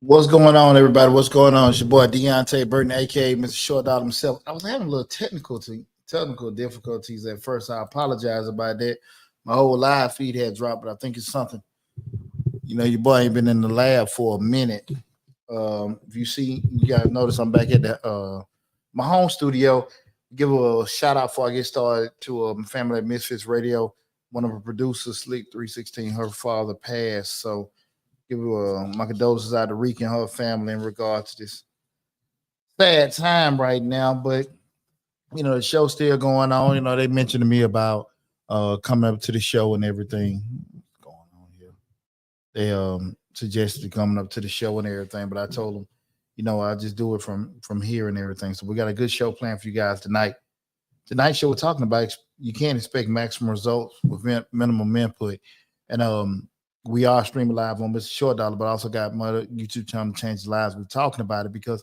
What's going on, everybody? What's going on? It's your boy Deonte Burden, aka Mr. Short Dog himself. I was having a little technical difficulties at first. I apologize about that. My whole live feed had dropped, but I think it's something. Your boy ain't been in the lab for a minute. If you see, you guys notice I'm back at the my home studio. Give a shout out before I get started to Family at Misfits Radio. One of the producers, Sleep 316, her father passed. So give my condolences out to Rika and her family in regards to this sad time right now. But the show's still going on. They mentioned to me about coming up to the show and everything. What's going on here? They suggested coming up to the show and everything, but I told them, I just do it from here and everything. So we got a good show planned for you guys tonight. Tonight's show we're talking about you can't expect maximum results with minimum input, and we are streaming live on Mr. Short Dollar, but I also got my other YouTube channel Change Lives. We're talking about it because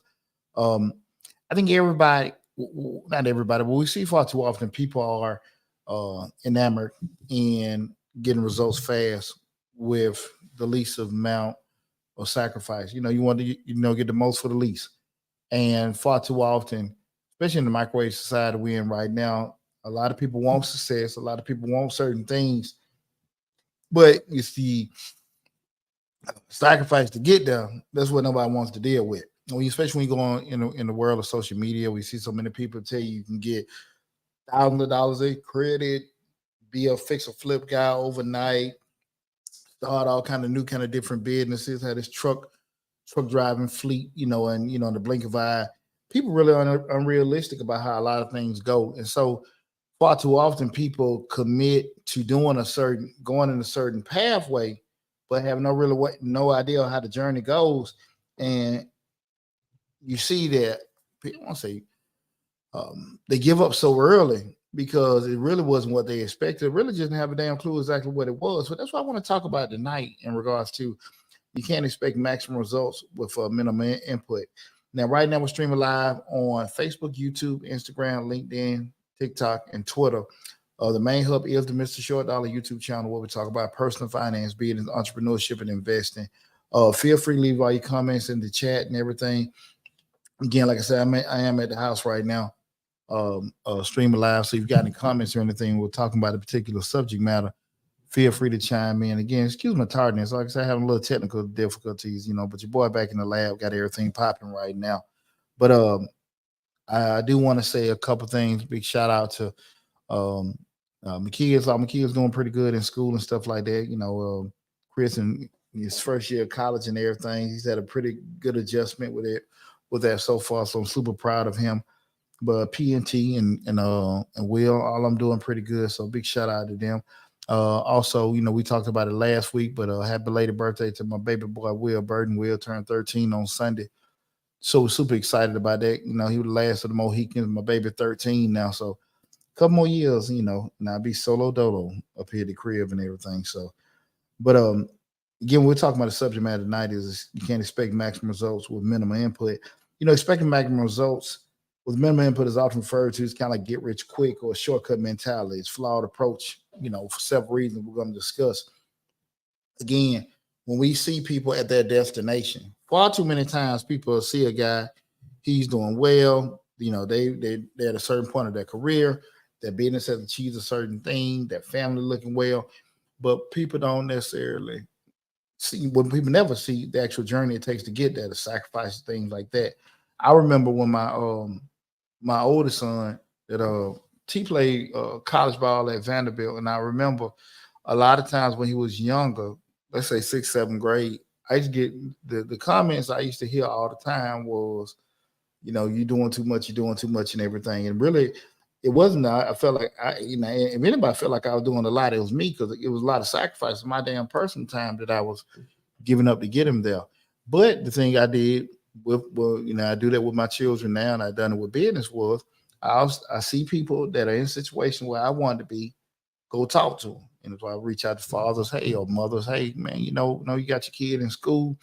I think everybody, not everybody, but we see far too often people are enamored in getting results fast with the least amount of sacrifice. You want to get the most for the least, and far too often, especially in the microwave society we're in right now, a lot of people want success. A lot of people want certain things, but it's the sacrifice to get there. That's what nobody wants to deal with. Especially when you go on in the world of social media, we see so many people tell you can get thousands of dollars in credit, be a fix or flip guy overnight, start all kind of new kind of different businesses, had this truck driving fleet, and in the blink of an eye. People really are unrealistic about how a lot of things go. And so far too often people commit to going in a certain pathway, but have no idea how the journey goes. And you see that people want to say they give up so early because it really wasn't what they expected. It really just didn't have a damn clue exactly what it was. So that's what I want to talk about tonight in regards to you can't expect maximum results with minimum input. Now, right now, we're streaming live on Facebook, YouTube, Instagram, LinkedIn, TikTok, and Twitter. The main hub is the Mr. Short Dollar YouTube channel where we talk about personal finance, business, entrepreneurship, and investing. Feel free to leave all your comments in the chat and everything. Again, like I said, I am at the house right now, streaming live. So if you've got any comments or anything, we're talking about a particular subject matter, feel free to chime in. Again, excuse my tardiness. Like I said, having a little technical difficulties, but your boy back in the lab got everything popping right now. But I do want to say a couple things. Big shout out to my kids. All my kids doing pretty good in school and stuff like that. Chris in his first year of college and everything, he's had a pretty good adjustment with that so far. So I'm super proud of him. But PNT and Will, all I'm doing pretty good. So big shout out to them. Also, we talked about it last week, but happy belated birthday to my baby boy, Will Burden. Will turned 13 on Sunday. So super excited about that. He was the last of the Mohicans. My baby 13 now. So a couple more years, and I'll be solo dolo up here at the crib and everything. So, but again, we're talking about the subject matter tonight is you can't expect maximum results with minimum input. Expecting maximum results with minimum input is often referred to as kind of like get rich quick or a shortcut mentality. It's flawed approach, for several reasons we're going to discuss. Again, when we see people at their destination, far too many times people see a guy, he's doing well, they're at a certain point of their career, their business has achieved a certain thing, their family looking well, but people don't necessarily see, when people never see the actual journey it takes to get there, the sacrifices, things like that. I remember when my oldest son that he played college ball at Vanderbilt, and I remember a lot of times when he was younger, let's say sixth, seventh grade, I used to get the comments I used to hear all the time was, you're doing too much, and everything. And really, it wasn't. I felt like if anybody felt like I was doing a lot, it was me because it was a lot of sacrifice of my damn personal time that I was giving up to get him there. But the thing I did I do that with my children now, and I've done it with business was I see people that are in a situation where I want to be, go talk to them. And if I reach out to fathers, hey, or mothers, hey, man, you got your kid in school.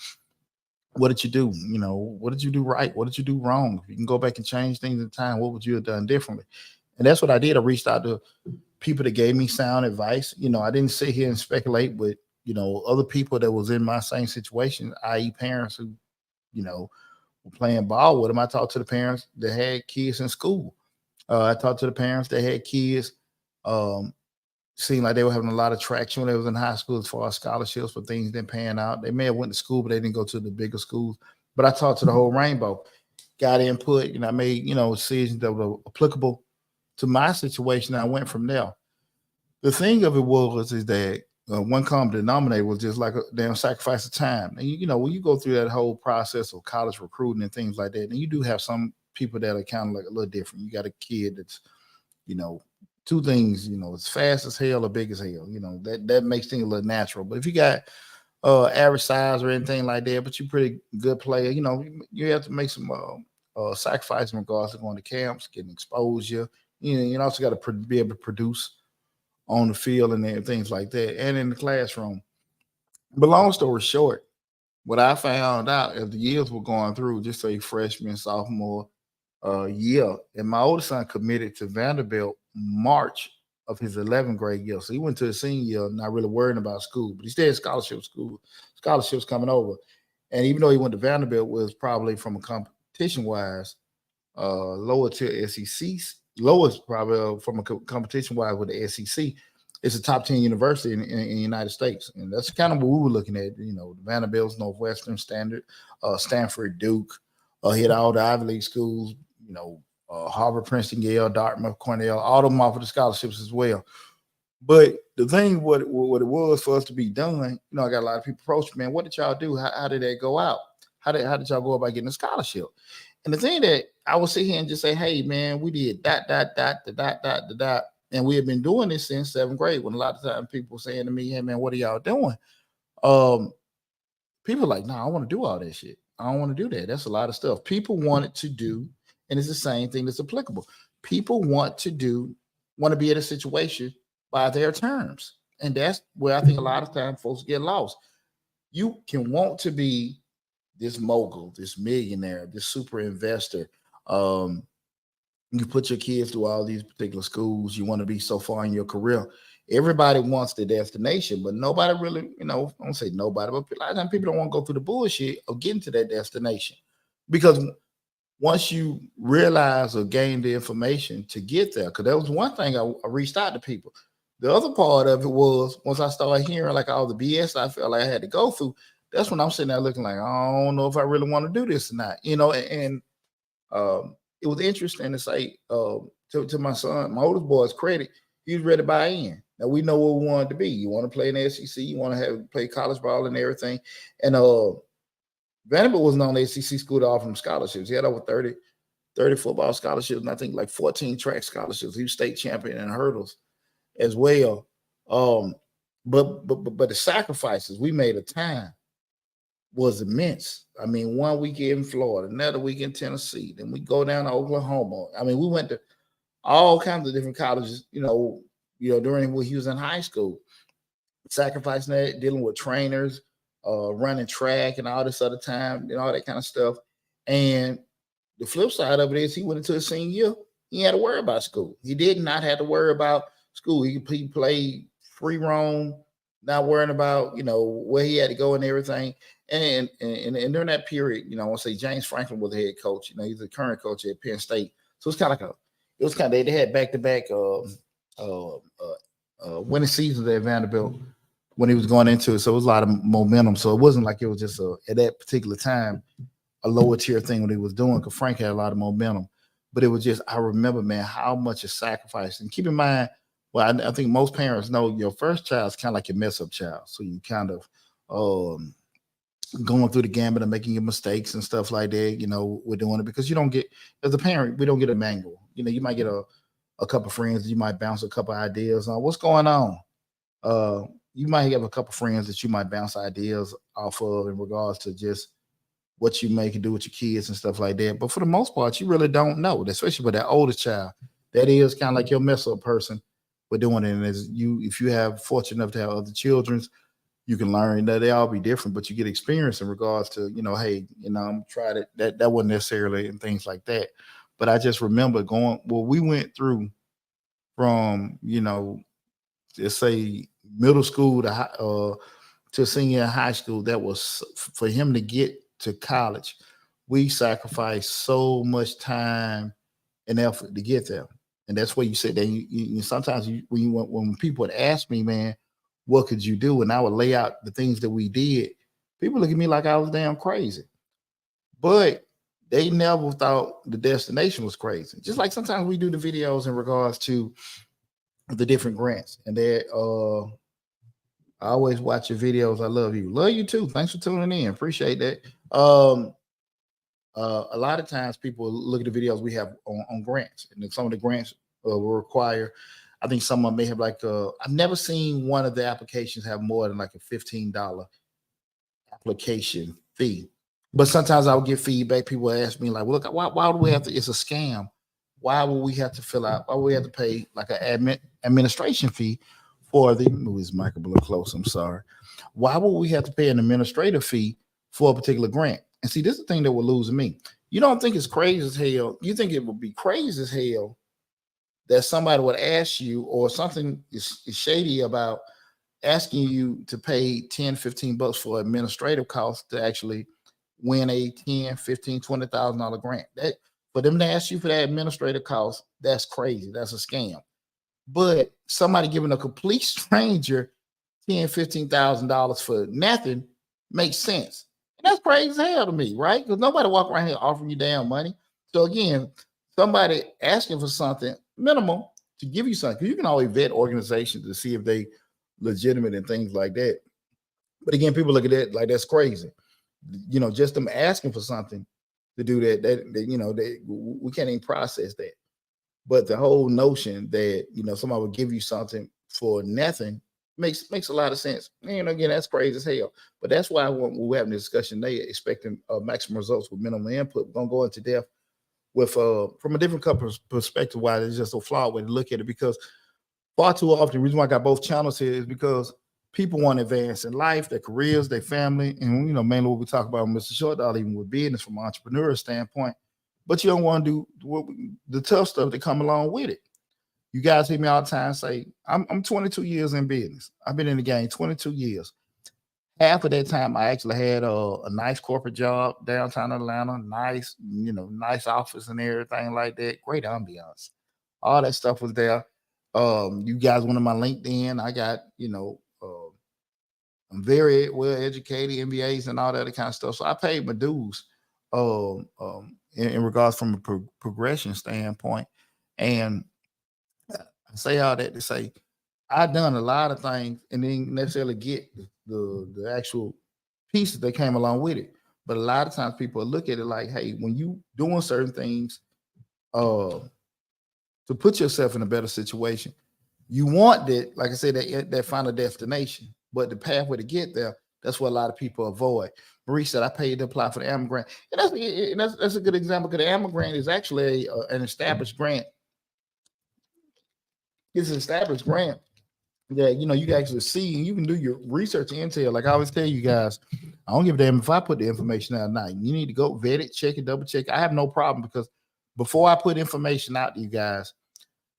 What did you do? What did you do right? What did you do wrong? If you can go back and change things in time, what would you have done differently? And that's what I did. I reached out to people that gave me sound advice. I didn't sit here and speculate with, other people that was in my same situation, i.e. parents who you know, were playing ball with them. I talked to the parents that had kids in school. I talked to the parents that had kids. Um, Seemed like they were having a lot of traction when they was in high school as far as scholarships, but things didn't pan out. They may have went to school, but they didn't go to the bigger schools. But I talked to the whole rainbow, got input, and I made, decisions that were applicable to my situation. I went from there. The thing of it was is that one common denominator was just like a damn sacrifice of time. And when you go through that whole process of college recruiting and things like that, and you do have some people that are kind of like a little different. You got a kid that's, you know, two things, it's fast as hell or big as hell. That makes things a little natural. But if you got average size or anything like that, but you're pretty good player, you have to make some sacrifice in regards to going to camps, getting exposure. You also got to be able to produce on the field and things like that, and in the classroom. But long story short, what I found out as the years were going through, just say freshman, sophomore year, and my oldest son committed to Vanderbilt March of his 11th grade year. So he went to his senior year, not really worrying about school, but he stayed at scholarships coming over. And even though he went to Vanderbilt, was probably from a competition wise, lower tier SEC, lowest probably from a competition wise with the SEC. It's a top 10 university in the United States. And that's kind of what we were looking at, Vanderbilt's, Northwestern, Stanford, Duke, hit all the Ivy League schools, Harvard, Princeton, Yale, Dartmouth, Cornell, all of them offered the scholarships as well. But the thing, what it was for us to be done, I got a lot of people approach me, man, what did y'all do? How did that go out? How did y'all go about getting a scholarship? And the thing that I would sit here and just say, hey, man, we did dot, dot, dot, dot, dot, dot, dot, dot. And we have been doing this since 7th grade. When a lot of times people saying to me, hey, man, what are y'all doing? People are like, no, I want to do all that shit. I don't want to do that. That's a lot of stuff. People want it to do, and it's the same thing that's applicable. People want to be in a situation by their terms. And that's where I think a lot of times folks get lost. You can want to be this mogul, this millionaire, this super investor. You put your kids through all these particular schools. You want to be so far in your career. Everybody wants the destination, but nobody really, I don't say nobody, but a lot of times people don't want to go through the bullshit of getting to that destination. Because once you realize or gain the information to get there, because that was one thing I reached out to people. The other part of it was once I started hearing like all the BS I felt like I had to go through, that's when I'm sitting there looking like, I don't know if I really want to do this or not, and it was interesting to say to my son, my oldest boy's credit, he was ready to buy in. Now we know what we wanted to be. You want to play in the SEC, you want to play college ball and everything. And Vanderbilt was known SEC school to offer him scholarships. He had over 30 football scholarships, and I think like 14 track scholarships. He was state champion in hurdles as well. But the sacrifices we made of time was immense. I mean, one week in Florida, another week in Tennessee, then we go down to Oklahoma. I mean, we went to all kinds of different colleges, during when he was in high school, sacrificing that, dealing with trainers, running track and all this other time, and all that kind of stuff. And the flip side of it is he went into his senior year, he had to worry about school. He did not have to worry about school. He played free roam, not worrying about, where he had to go and everything. And during that period, I want to say James Franklin was the head coach. He's the current coach at Penn State. So it's kind of like they had back-to-back winning seasons at Vanderbilt when he was going into it. So it was a lot of momentum. So it wasn't like it was just at that particular time a lower tier thing what he was doing, because Frank had a lot of momentum. But it was just, I remember, man, how much is sacrificed. And keep in mind, well, I think most parents know your first child is kind of like your mess up child. So you kind of going through the gambit of making your mistakes and stuff like that. We're doing it because you don't get, as a parent, we don't get a manual. You might get a couple of friends, you might bounce a couple of ideas on what's going on. You might have a couple of friends that you might bounce ideas off of in regards to just what you make and do with your kids and stuff like that. But for the most part, you really don't know, especially with that oldest child. That is kind of like your mess up person for doing it. And if you have fortunate enough to have other children, you can learn that they all be different, but you get experience in regards to, hey, I'm tried it. That wasn't necessarily and things like that. But I just remember we went through from, let's say middle school to senior high school. That was for him to get to college, we sacrifice so much time and effort to get there. And that's where you said that sometimes when people would ask me, man, what could you do? And I would lay out the things that we did. People look at me like I was damn crazy, but they never thought the destination was crazy. Just like sometimes we do the videos in regards to the different grants, and they I always watch your videos. I love you too. Thanks for tuning in. Appreciate that. A lot of times people look at the videos we have on grants, and some of the grants will require. I think someone may have I've never seen one of the applications have more than like a $15 application fee. But sometimes I'll get feedback. People ask me like, well, look, why do we have to? It's a scam. Why would we have to fill out? Why would we have to pay like an administration fee for the movies? Michael, a little close. I'm sorry. Why would we have to pay an administrative fee for a particular grant? And see, this is the thing that will lose me. You don't think it's crazy as hell. You think it would be crazy as hell that somebody would ask you, or something is shady about asking you to pay 10, 15 bucks for administrative costs to actually win a 10, 15, $20,000 grant. That for them to ask you for that administrative cost, that's crazy. That's a scam. But somebody giving a complete stranger $10,000, $15,000 for nothing makes sense. And that's crazy as hell to me, right? Because nobody walk around here offering you damn money. So again, somebody asking for something minimal to give you something, because you can always vet organizations to see if they legitimate and things like that. But again, people look at that like that's crazy. Just them asking for something to do that, we can't even process that. But the whole notion that somebody would give you something for nothing makes a lot of sense. Again, that's crazy as hell. But that's why when we're having a discussion today, expecting maximum results with minimal input. We're gonna go into depth with from a different couple's perspective why it's just a flawed way to look at it. Because far too often, the reason why I got both channels here is because people want to advance in life, their careers, their family, and mainly what we talk about with Mr. Short Dollar, even with business from an entrepreneur standpoint. But you don't want to do the tough stuff that come along with it. You guys hear me all the time say, I'm 22 years in business. I've been in the game 22 years. Half of that time, I actually had a nice corporate job downtown Atlanta, nice office and everything like that. Great ambiance. All that stuff was there. You guys went on my LinkedIn. I got, I'm very well educated, MBAs and all that other kind of stuff. So I paid my dues in regards from a progression standpoint. And I say all that to say I've done a lot of things and didn't necessarily get the actual pieces that came along with it. But a lot of times people look at it like, hey, when you doing certain things to put yourself in a better situation, you want that, like I said, that final destination. But the pathway to get there, that's what a lot of people avoid. Marie said, I paid to apply for the AMA grant. And that's a good example, because the AMA grant is actually an established grant. It's an established grant that you can actually see, and you can do your research and intel. Like I always tell you guys, I don't give a damn if I put the information out or not. You need to go vet it, check it, double check. I have no problem, because before I put information out to you guys,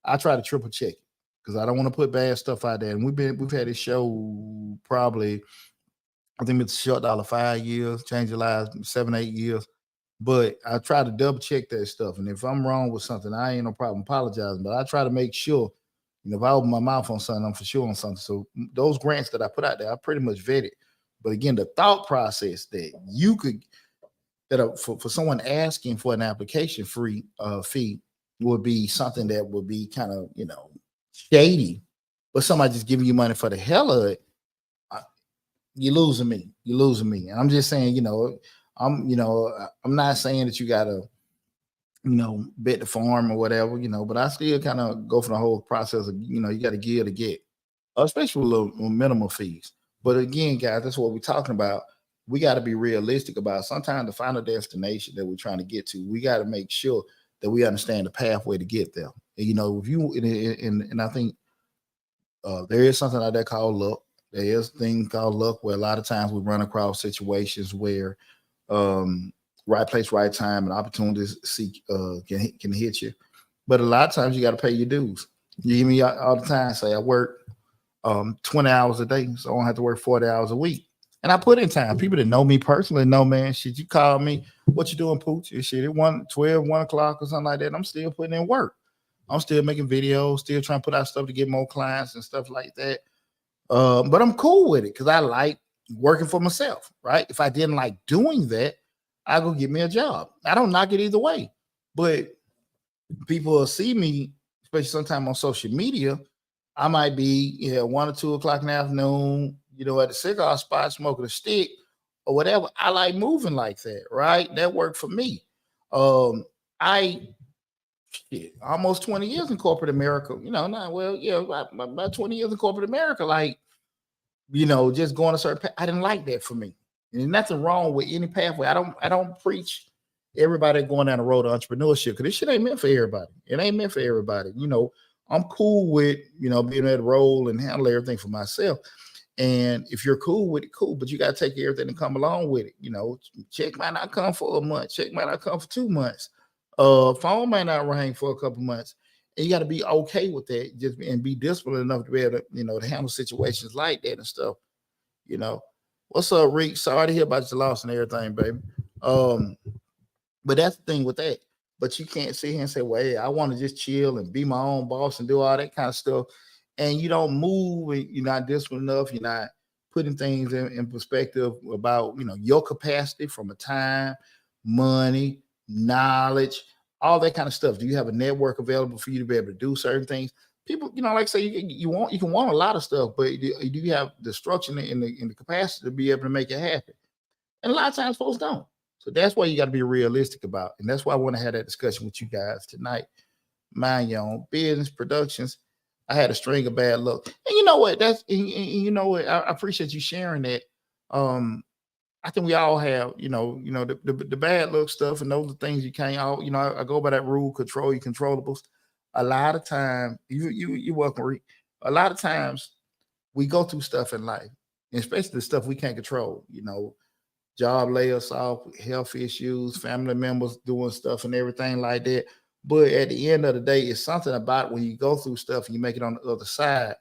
I try to triple check it, because I don't want to put bad stuff out there. And we've had this show probably, I think it's Short Dollar 5 years, Change Your Lives 7, 8 years. But I try to double check that stuff. And if I'm wrong with something, I ain't no problem apologizing. But I try to make sure, if I open my mouth on something, I'm for sure on something. So those grants that I put out there, I pretty much vetted. But again, the thought process that you could, for someone asking for an application fee would be something that would be kind of, shady. But somebody just giving you money for the hell of it, you're losing me. And I'm just saying, I'm not saying that you gotta, bet the farm or whatever, but I still kind of go for the whole process of, you got to give to get, especially with little minimal fees. But again, guys, that's what we're talking about. We got to be realistic about sometimes the final destination that we're trying to get to. We got to make sure that we understand the pathway to get there. And, if you, and I think there is something out there called luck. There is a thing called luck where a lot of times we run across situations where right place, right time, and opportunities can hit you. But a lot of times you got to pay your dues. You hear me all the time say I work 20 hours a day, so I don't have to work 40 hours a week. And I put in time. People that know me personally know, man, shit, you call me, what you doing, Pooch? And shit, at 1 o'clock or something like that. I'm still putting in work. I'm still making videos, still trying to put out stuff to get more clients and stuff like that. But I'm cool with it because I like working for myself, right? If I didn't like doing that, I go get me a job. I don't knock it either way. But people will see me, especially sometime on social media. I might be 1 or 2 o'clock in the afternoon, at the cigar spot smoking a stick or whatever. I like moving like that, right? That worked for me. I almost 20 years in corporate America, not well, about 20 years in corporate America, like, just going a certain path. I didn't like that for me. And there's nothing wrong with any pathway. I don't preach everybody going down the road of entrepreneurship because this shit ain't meant for everybody. It ain't meant for everybody. I'm cool with, being able to roll and handle everything for myself. And if you're cool with it, cool, but you got to take everything and come along with it. Check might not come for a month, check might not come for 2 months. Phone might not ring for a couple months. And you got to be okay with that, and be disciplined enough to be able to, to handle situations like that and stuff. What's up, Rick? Sorry to hear about your loss and everything, baby. But that's the thing with that. But you can't sit here and say, well, hey, I want to just chill and be my own boss and do all that kind of stuff. And you don't move, and you're not disciplined enough. You're not putting things in perspective about, your capacity from a time, money, knowledge, all that kind of stuff. Do you have a network available for you to be able to do certain things? People, like I say, you can want a lot of stuff, but do you have the structure and the capacity to be able to make it happen? And a lot of times folks don't. So that's why you got to be realistic about. And that's why I want to have that discussion with you guys tonight. Mind your own business, productions. I had a string of bad luck. And you know what? I appreciate you sharing that. I think we all have, the bad luck stuff, and those are things you can't all, I go by that rule, control your controllables. A lot of time, you're welcome, Rick. A lot of times we go through stuff in life, especially the stuff we can't control, job lay us off, health issues, family members doing stuff and everything like that. But at the end of the day, it's something about when you go through stuff and you make it on the other side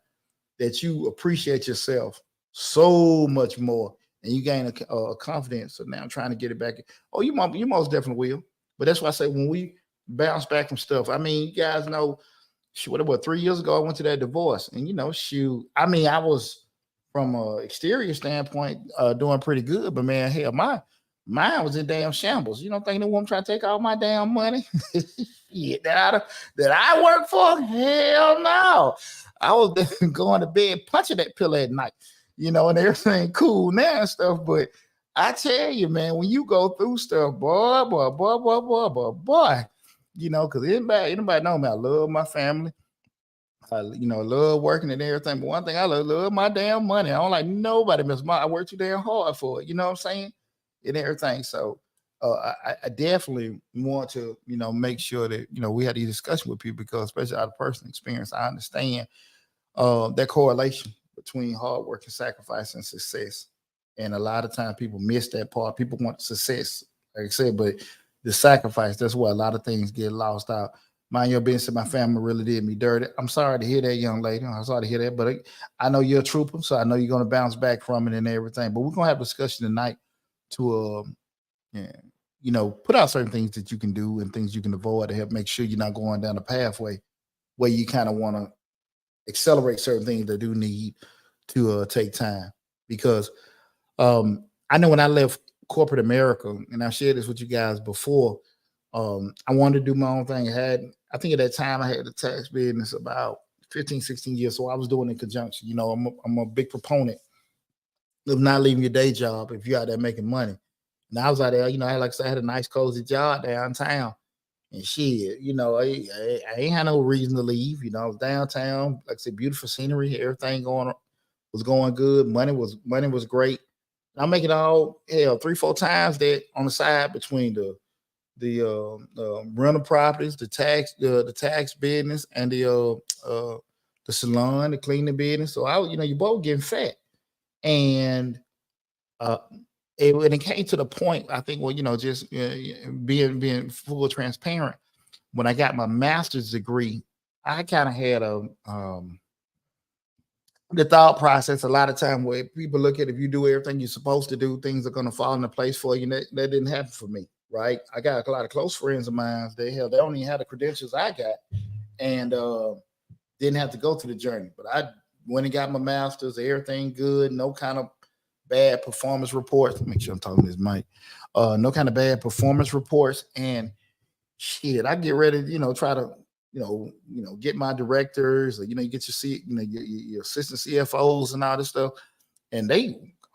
that you appreciate yourself so much more, and you gain a confidence. So now I'm trying to get it back. Oh, you most definitely will. But that's why I say when we bounce back from stuff, I mean, you guys know, what 3 years ago I went to that divorce, and I was from an exterior standpoint doing pretty good, but man, hell, mine was in damn shambles. You don't think the woman trying to take all my damn money? Yeah, that I work for? Hell no. I was going to bed punching that pillow at night, and everything cool now and stuff. But I tell you, man, when you go through stuff, boy, because anybody know me, I love my family. I love working and everything. But one thing I love my damn money. I don't like nobody miss my. I work too damn hard for it. You know what I'm saying? And everything. So I definitely want to, make sure that, we had these discussions with people because, especially out of personal experience, I understand that correlation between hard work and sacrifice and success. And a lot of times people miss that part. People want success, like I said, but the sacrifice, that's where a lot of things get lost out. Mind your business, my family really did me dirty. I'm sorry to hear that, young lady. I'm sorry to hear that, but I know you're a trooper, so I know you're going to bounce back from it and everything. But we're going to have a discussion tonight to, put out certain things that you can do and things you can avoid to help make sure you're not going down the pathway where you kind of want to accelerate certain things that do need to take time. Because I know when I left corporate America, and I've shared this with you guys before, I wanted to do my own thing. I think at that time I had the tax business about 15, 16 years. So I was doing it in conjunction. I'm a big proponent of not leaving your day job if you're out there making money. And I was out there, I had a nice cozy job downtown. And shit, I ain't had no reason to leave. I was downtown, like I said, beautiful scenery, everything was going good. Money was great. I'm making all 3-4 times that on the side between the rental properties, the tax business, and the salon, the cleaning business. So you both getting fat, and when it came to the point, I think, just being full transparent. When I got my master's degree, I kind of had the thought process a lot of time where people look at if you do everything you're supposed to do, things are going to fall into place for you. And that didn't happen for me, right? I got a lot of close friends of mine. They don't even have the credentials I got, and didn't have to go through the journey. But I went and got my master's, everything good, no kind of bad performance reports. Make sure I'm talking to this mic. No kind of bad performance reports, and shit, I get ready to, try to, get my directors, or, you get your your assistant CFOs and all this stuff. And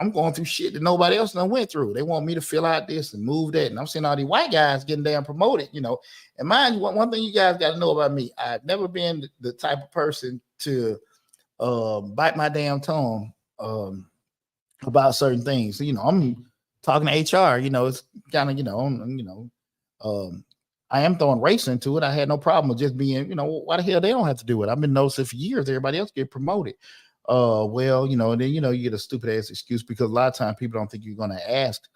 I'm going through shit that nobody else done went through. They want me to fill out this and move that. And I'm seeing all these white guys getting damn promoted. And mind you, one thing you guys got to know about me, I've never been the type of person to bite my damn tongue about certain things. So, I'm talking to HR, it's kind of, I am throwing race into it. I had no problem with just being, why the hell they don't have to do it? I've been noticing for years everybody else get promoted. Well, and then you get a stupid ass excuse because a lot of times people don't think you're gonna ask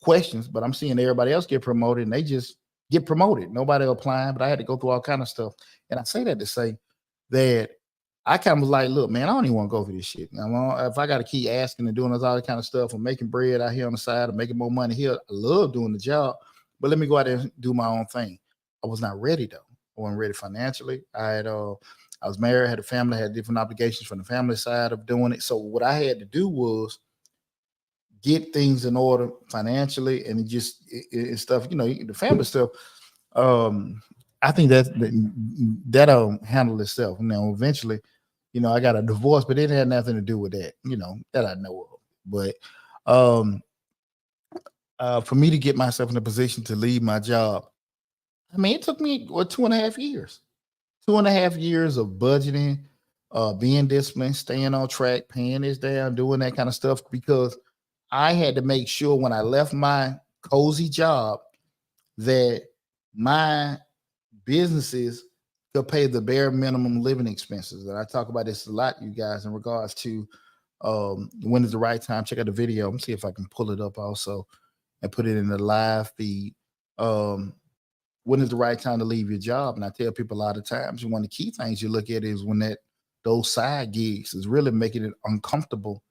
questions, but I'm seeing everybody else get promoted and they just get promoted. Nobody applying, but I had to go through all kind of stuff. And I say that to say that I kind of was like, look, man, I don't even want to go through this shit. If I got to keep asking and doing all that kind of stuff or making bread out here on the side or making more money here, I love doing the job. But let me go out there and do my own thing. I was not ready though. I wasn't ready financially. I was married, had a family, had different obligations from the family side of doing it. So what I had to do was get things in order financially and it stuff. The family stuff. I think that'll handle itself. Eventually, I got a divorce, but it had nothing to do with that. That I know of. But for me to get myself in a position to leave my job, I mean, it took me 2.5 years. 2.5 years of budgeting, being disciplined, staying on track, paying this down, doing that kind of stuff, because I had to make sure when I left my cozy job that my businesses could pay the bare minimum living expenses. And I talk about this a lot, you guys, in regards to when is the right time. Check out the video. Let me see if I can pull it up also and put it in the live feed. When is the right time to leave your job? And I tell people a lot of times, one of the key things you look at is when those side gigs is really making it uncomfortable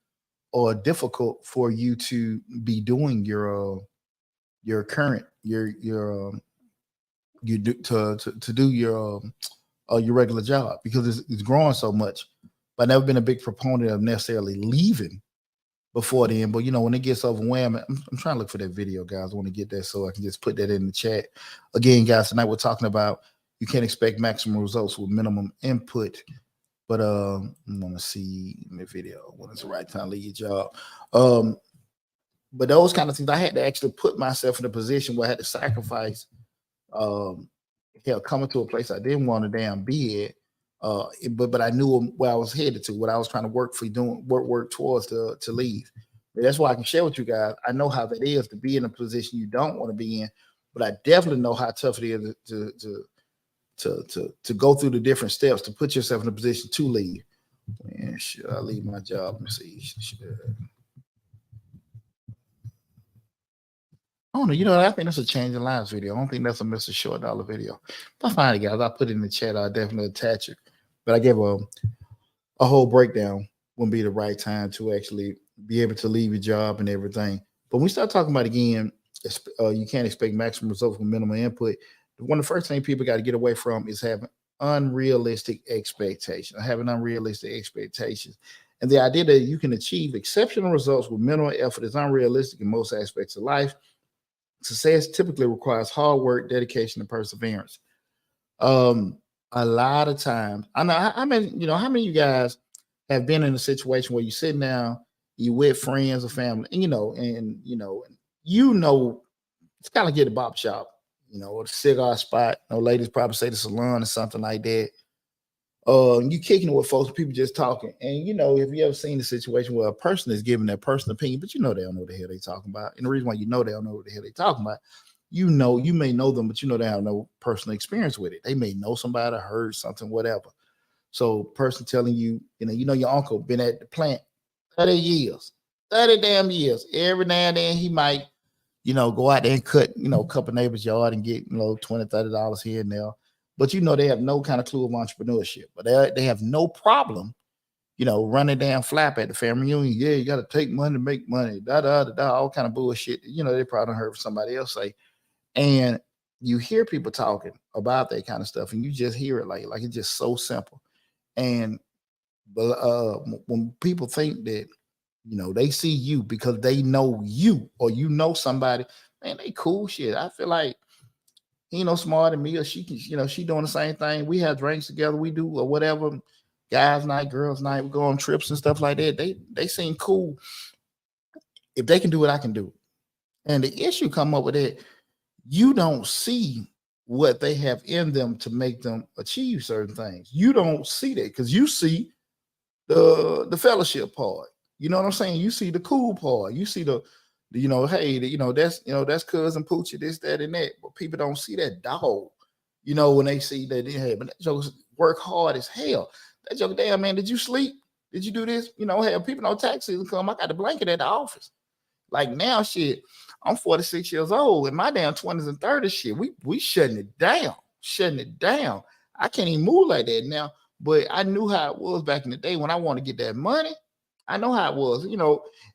or difficult for you to be doing your current to do your regular job, because it's growing so much. But I've never been a big proponent of necessarily leaving before then. But when it gets overwhelming, I'm trying to look for that video, guys. I want to get that so I can just put that in the chat. Again, guys, tonight we're talking about you can't expect maximum results with minimum input. But I want to see in the video when it's the right time to leave your job. But those kind of things, I had to actually put myself in a position where I had to sacrifice coming to a place I didn't want to damn be at. But I knew where I was headed to, what I was trying to work towards to leave. That's why I can share with you guys. I know how that is to be in a position you don't want to be in, but I definitely know how tough it is to go through the different steps to put yourself in a position to leave. Man, should I leave my job? Let me see. I don't know. I think that's a changing lives video. I don't think that's a Mr. Short Dollar video. If I find it, guys, I'll put it in the chat. I'll definitely attach it. But I gave a whole breakdown when be the right time to actually be able to leave your job and everything. But when we start talking about, again, you can't expect maximum results with minimal input. One of the first things people got to get away from is having unrealistic expectations. Having unrealistic expectations. And the idea that you can achieve exceptional results with minimal effort is unrealistic in most aspects of life. Success typically requires hard work, dedication, and perseverance. A lot of times, I know. How many of you guys have been in a situation where you're sitting down, you with friends or family, and it's kind of get a bop shop, or the cigar spot. Ladies probably say the salon or something like that. You kicking it with folks, people just talking, and if you ever seen the situation where a person is giving their personal opinion, but they don't know what the hell they talking about, and the reason why they don't know what the hell they talking about, you may know them, but they have no personal experience with it. They may know somebody, heard something, whatever. So, person telling you, your uncle been at the plant 30 damn years. Every now and then he might, go out there and cut, a couple neighbors' yard and get, $20, $30 here and there. But they have no kind of clue of entrepreneurship. But they have no problem running down flap at the family reunion. Yeah, you got to take money to make money. Da da da da. All kind of bullshit. They probably heard somebody else say, and you hear people talking about that kind of stuff, and you just hear it like it's just so simple. And but when people think that they see you because they know you or somebody, man, they cool shit. I feel like he smarter than me, or she can, she doing the same thing. We have drinks together, we do or whatever, guys night, girls night, we go on trips and stuff like that. They seem cool. If they can do it, I can do it. And the issue come up with it, you don't see what they have in them to make them achieve certain things. You don't see that because you see the fellowship part. You know what I'm saying? You see the cool part. You see hey, that's cousin Poochie, this, that, and that. But people don't see that dog. When they see that, hey, but that joke work hard as hell. That joke, damn man, did you sleep? Did you do this? Hell, people know tax season come. I got the blanket at the office. Like now, shit, I'm 46 years old. In my damn 20s and 30s, shit, we shutting it down. I can't even move like that now. But I knew how it was back in the day when I want to get that money. I know how it was,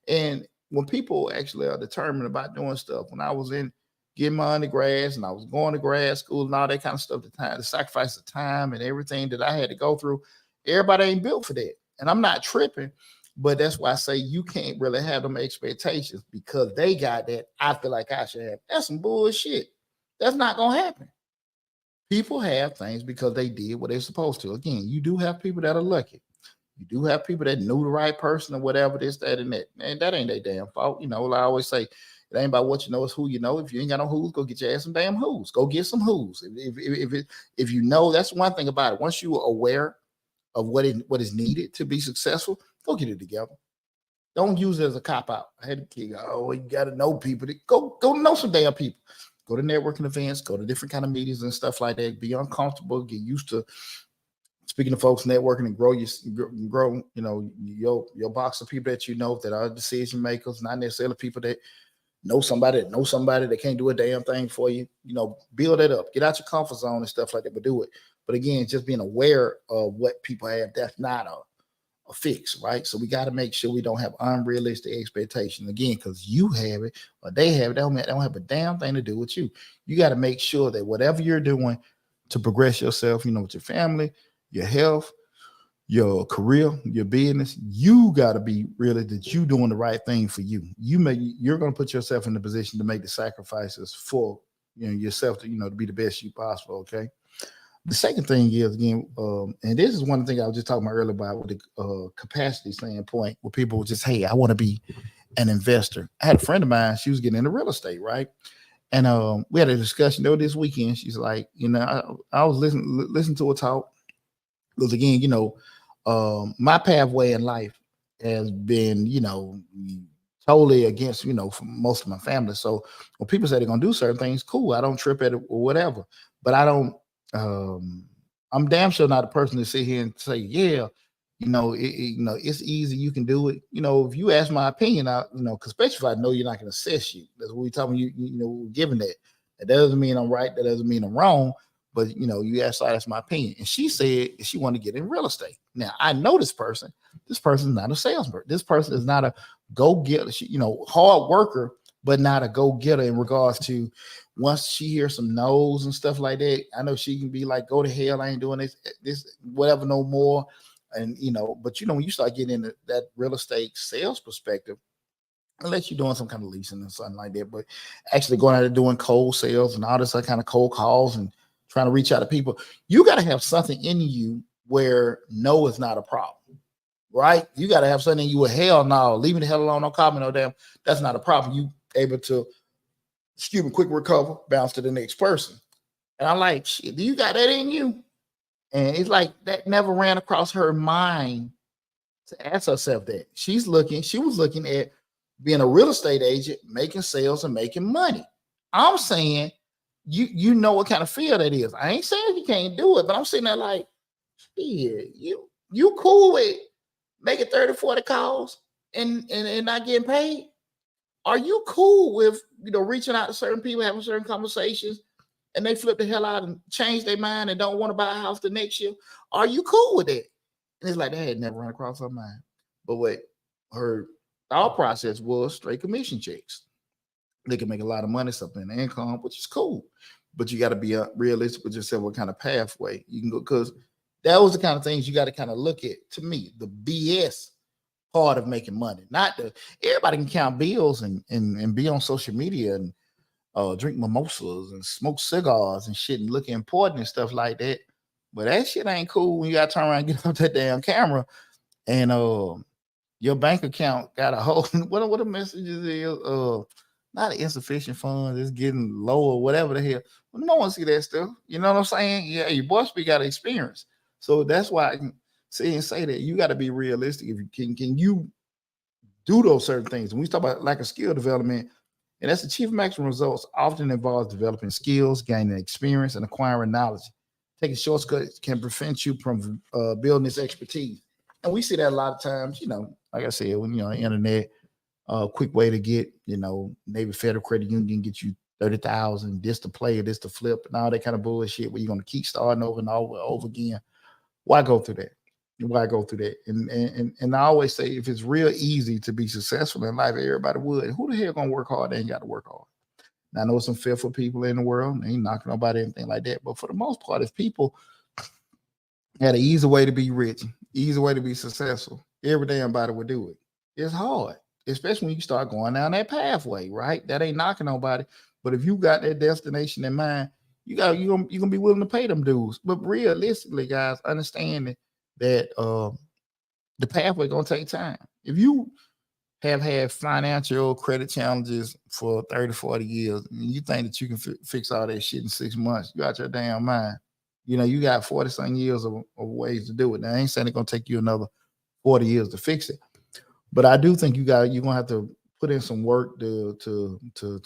and when people actually are determined about doing stuff, when I was getting my undergrads and I was going to grad school and all that kind of stuff, the sacrifice of time and everything that I had to go through, everybody ain't built for that. And I'm not tripping, but that's why I say you can't really have them expectations because they got that. I feel like I should have. That's some bullshit. That's not going to happen. People have things because they did what they're supposed to. Again, you do have people that are lucky. You do have people that knew the right person or whatever, this, that, and that. And that ain't their damn fault. I always say, it ain't about what you know, it's who you know. If you ain't got no who's, go get your ass some damn who's. Go get some who's. If you know, that's one thing about it. Once you are aware of what is needed to be successful, go get it together. Don't use it as a cop-out. I had a kid, you got to know people. Go know some damn people. Go to networking events, go to different kind of meetings and stuff like that. Be uncomfortable, get used to speaking to folks, networking, and grow your box of people that are decision makers, not necessarily people that know somebody that can't do a damn thing for you. Build it up, get out your comfort zone and stuff like that, but do it. But again, just being aware of what people have, that's not a fix, right? So we got to make sure we don't have unrealistic expectations again, because you have it or they have it. They don't have a damn thing to do with you. You got to make sure that whatever you're doing to progress yourself, with your family, your health, your career, your business, you got to be really that you doing the right thing for you. You're going to put yourself in the position to make the sacrifices for yourself to to be the best you possible. Okay. The second thing is, again, and this is one thing I was just talking about earlier about with the capacity standpoint, where people were just, hey, I want to be an investor. I had a friend of mine, she was getting into real estate, right? And we had a discussion there this weekend. She's like, I was listening to her talk. Because again, my pathway in life has been, totally against, for most of my family. So when people say they're gonna do certain things, cool. I don't trip at it or whatever. But I don't. I'm damn sure not a person to sit here and say, yeah, it's easy. You can do it. If you ask my opinion, especially if I know you're not going to assess you. That's what we talking. We're giving that. That doesn't mean I'm right. That doesn't mean I'm wrong. But you asked, that's my opinion. And she said she wanted to get in real estate. Now I know this person. This person is not a salesman. This person is not a go-getter. Hard worker, but not a go-getter in regards to once she hears some no's and stuff like that. I know she can be like, go to hell. I ain't doing this, whatever, no more. And, but when you start getting into that real estate sales perspective, unless you're doing some kind of leasing and something like that, but actually going out and doing cold sales and all this kind of cold calls and trying to reach out to people, you got to have something in you where no is not a problem, right? You got to have something in you where hell no, leave me the hell alone, don't call me no damn, that's not a problem. You able to, quick recover, bounce to the next person. And I'm like, shit, do you got that in you? And it's like that never ran across her mind to ask herself that. She was looking at being a real estate agent, making sales and making money. I'm saying you know what kind of field that is. I ain't saying you can't do it, but I'm saying that like, yeah, you cool with making 30, 40 calls and not getting paid? Are you cool with reaching out to certain people, having certain conversations, and they flip the hell out and change their mind and don't want to buy a house the next year? Are you cool with that? And it's like that had never run across her mind. But what her thought process was straight commission checks. They can make a lot of money, something in income, which is cool. But you got to be realistic with yourself, what kind of pathway you can go. Because that was the kind of things you got to kind of look at, to me, the BS part of making money. Not the everybody can count bills and be on social media and drink mimosas and smoke cigars and shit and look important and stuff like that. But that shit ain't cool when you got to turn around and get off that damn camera and your bank account got a whole what the messages is not insufficient funds, it's getting lower, whatever the hell. Well, no one see that stuff. You know what I'm saying? Yeah, your boss be got experience. So that's why I can say that you got to be realistic. If you can you do those certain things? When we talk about lack of skill development, and that's achieving maximum results, often involves developing skills, gaining experience, and acquiring knowledge. Taking shortcuts can prevent you from building this expertise. And we see that a lot of times, like I said, when you're on the internet, quick way to get, Navy Federal Credit Union get you 30,000, this to play, this to flip, and all that kind of bullshit where you're going to keep starting over and over again. Why go through that? Why go through that? And I always say, if it's real easy to be successful in life, everybody would. Who the hell gonna work hard? They ain't got to work hard. Now, I know some fearful people in the world. They ain't knocking nobody, anything like that. But for the most part, if people had an easy way to be rich, easy way to be successful, every damn body would do it. It's hard, especially when you start going down that pathway, right? That ain't knocking nobody. But if you got that destination in mind, you're gonna be willing to pay them dues. But realistically, guys, understanding that the pathway gonna take time. If you have had financial credit challenges for 30, 40 years, and you think that you can fix all that shit in 6 months, you out your damn mind. You got 40-something years of ways to do it. Now, I ain't saying it's gonna take you another 40 years to fix it, but I do think you're gonna have to put in some work to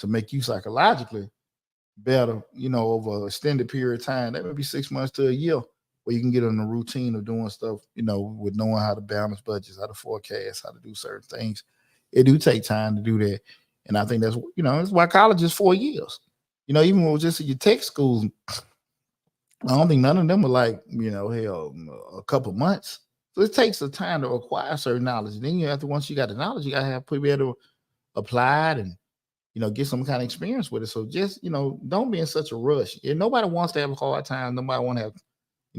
make you psychologically better, over an extended period of time. That may be 6 months to a year, where you can get in the routine of doing stuff, with knowing how to balance budgets, how to forecast, how to do certain things. It do take time to do that. And I think that's why college is 4 years. Even when it was just at your tech schools, I don't think none of them are like, hell, a couple months. So it takes the time to acquire certain knowledge. And then once you got the knowledge, you got to have people be able to apply it and, get some kind of experience with it. So just, don't be in such a rush. And nobody wants to have a hard time. Nobody want to have,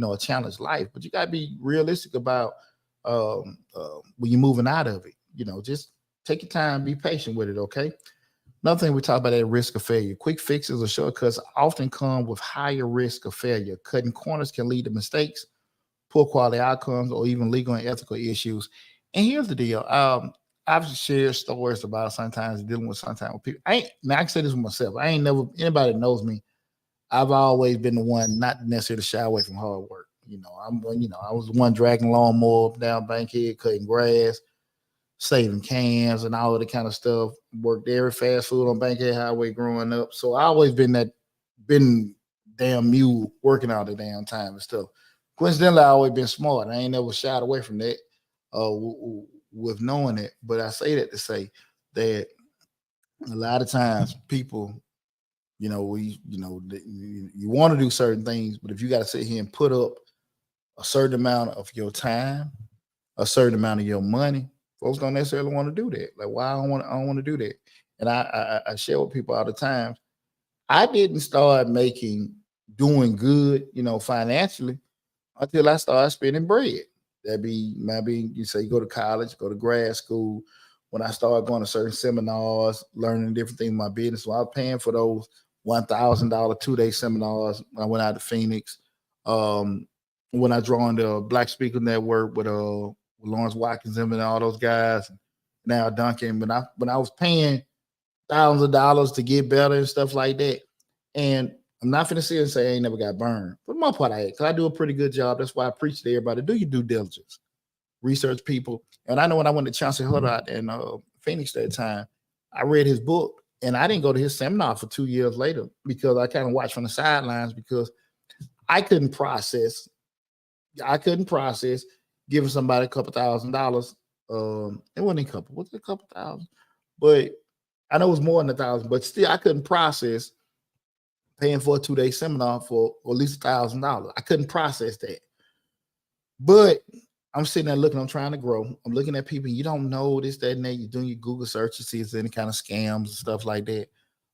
a challenged life. But you got to be realistic about when you're moving out of it. Just take your time, be patient with it, okay? Another thing we talk about, that risk of failure. Quick fixes or shortcuts often come with higher risk of failure. Cutting corners can lead to mistakes, poor quality outcomes, or even legal and ethical issues. And here's the deal. I've shared stories about sometimes dealing with people. I can say this with myself. Anybody that knows me, I've always been the one not necessarily to shy away from hard work. I was the one dragging lawnmower up down Bankhead, cutting grass, saving cans and all of the kind of stuff. Worked every fast food on Bankhead Highway growing up. So I always been damn mule working all the damn time and stuff. Coincidentally, I always been smart. I ain't never shied away from that with knowing it. But I say that to say that a lot of times people, you want to do certain things, but if you got to sit here and put up a certain amount of your time, a certain amount of your money, folks don't necessarily want to do that. Like, why I don't want to do that. And I share with people all the time. I didn't start doing good, financially until I started spending bread. Might be you say you go to college, go to grad school. When I started going to certain seminars, learning different things in my business, so I was paying for those $1,000 2-day seminars. I went out to Phoenix. When I joined the Black Speaker Network with Lawrence Watkins and all those guys, now Duncan. When I was paying thousands of dollars to get better and stuff like that, and I'm not finna sit and say I ain't never got burned. For the most part, because I do a pretty good job. That's why I preach to everybody: do your due diligence, research people. And I know when I went to Chauncey Hutter out in Phoenix that time, I read his book. And I didn't go to his seminar for 2 years later because I kind of watched from the sidelines because I couldn't process giving somebody a couple $1,000s. It wasn't a couple. Was it a couple thousand? But I know it was more than 1,000. But still, I couldn't process paying for a 2-day seminar for at least $1,000. I couldn't process that. But I'm sitting there looking, I'm trying to grow. I'm looking at people, you don't know this, that, and that. You're doing your Google search to see if there's any kind of scams and stuff like that.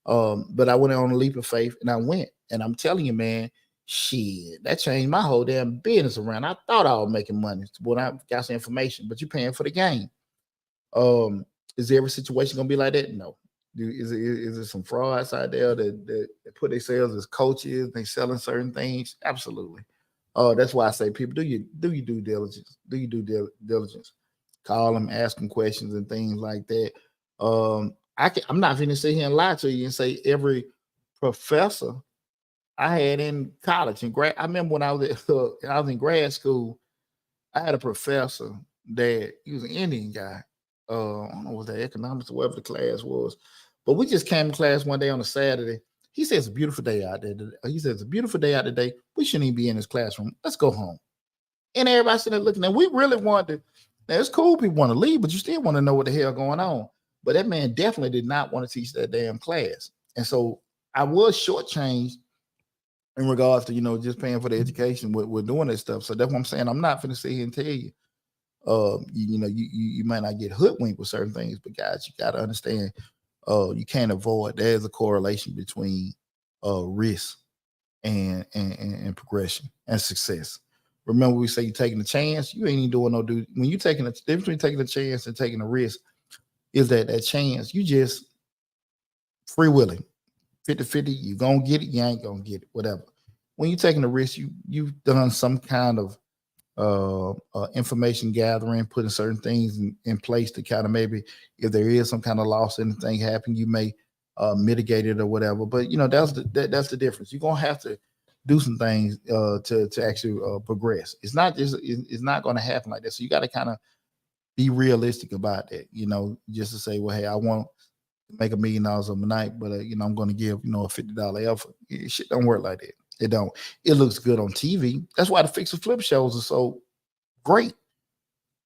But I went on a leap of faith and I went. And I'm telling you, man, shit, that changed my whole damn business around. I thought I was making money when I got some information, but you're paying for the game. Is every situation gonna be like that? No. Is there some frauds out there that put themselves as coaches? They selling certain things? Absolutely. That's why I say people do you due diligence. Do you diligence? Call them, ask them questions and things like that. I'm not going to sit here and lie to you and say every professor I had in college and grad. I remember when I was in grad school, I had a professor that he was an Indian guy. I don't know what the economics or whatever the class was, but we just came to class one day on a Saturday. He said it's a beautiful day out there. He said it's a beautiful day out today. We shouldn't even be in this classroom. Let's go home. And everybody sitting there looking. And we really wanted to. Now it's cool, people want to leave, but you still want to know what the hell going on. But that man definitely did not want to teach that damn class. And so I was shortchanged in regards to, just paying for the education with doing that stuff. So that's what I'm saying. I'm not going to sit here and tell you, you might not get hoodwinked with certain things, but guys, you got to understand, you can't avoid. There's a correlation between risk and progression and success. Remember, we say you're taking a chance. You ain't even doing no do. When you're taking the difference between taking a chance and taking a risk is that chance, you just free willing, 50-50, you gonna get it, you ain't gonna get it, whatever. When you're taking a risk, you've done some kind of information gathering, putting certain things in place to kind of maybe if there is some kind of loss, anything happen, you may mitigate it or whatever. But that's the difference. You're gonna have to do some things to actually progress. It's not going to happen like that. So you got to kind of be realistic about that. Just to say, well, hey, I want to make $1 million overnight, but I'm going to give a $50 effort. Shit don't work like that. It don't. It looks good on TV. That's why the fix and flip shows are so great.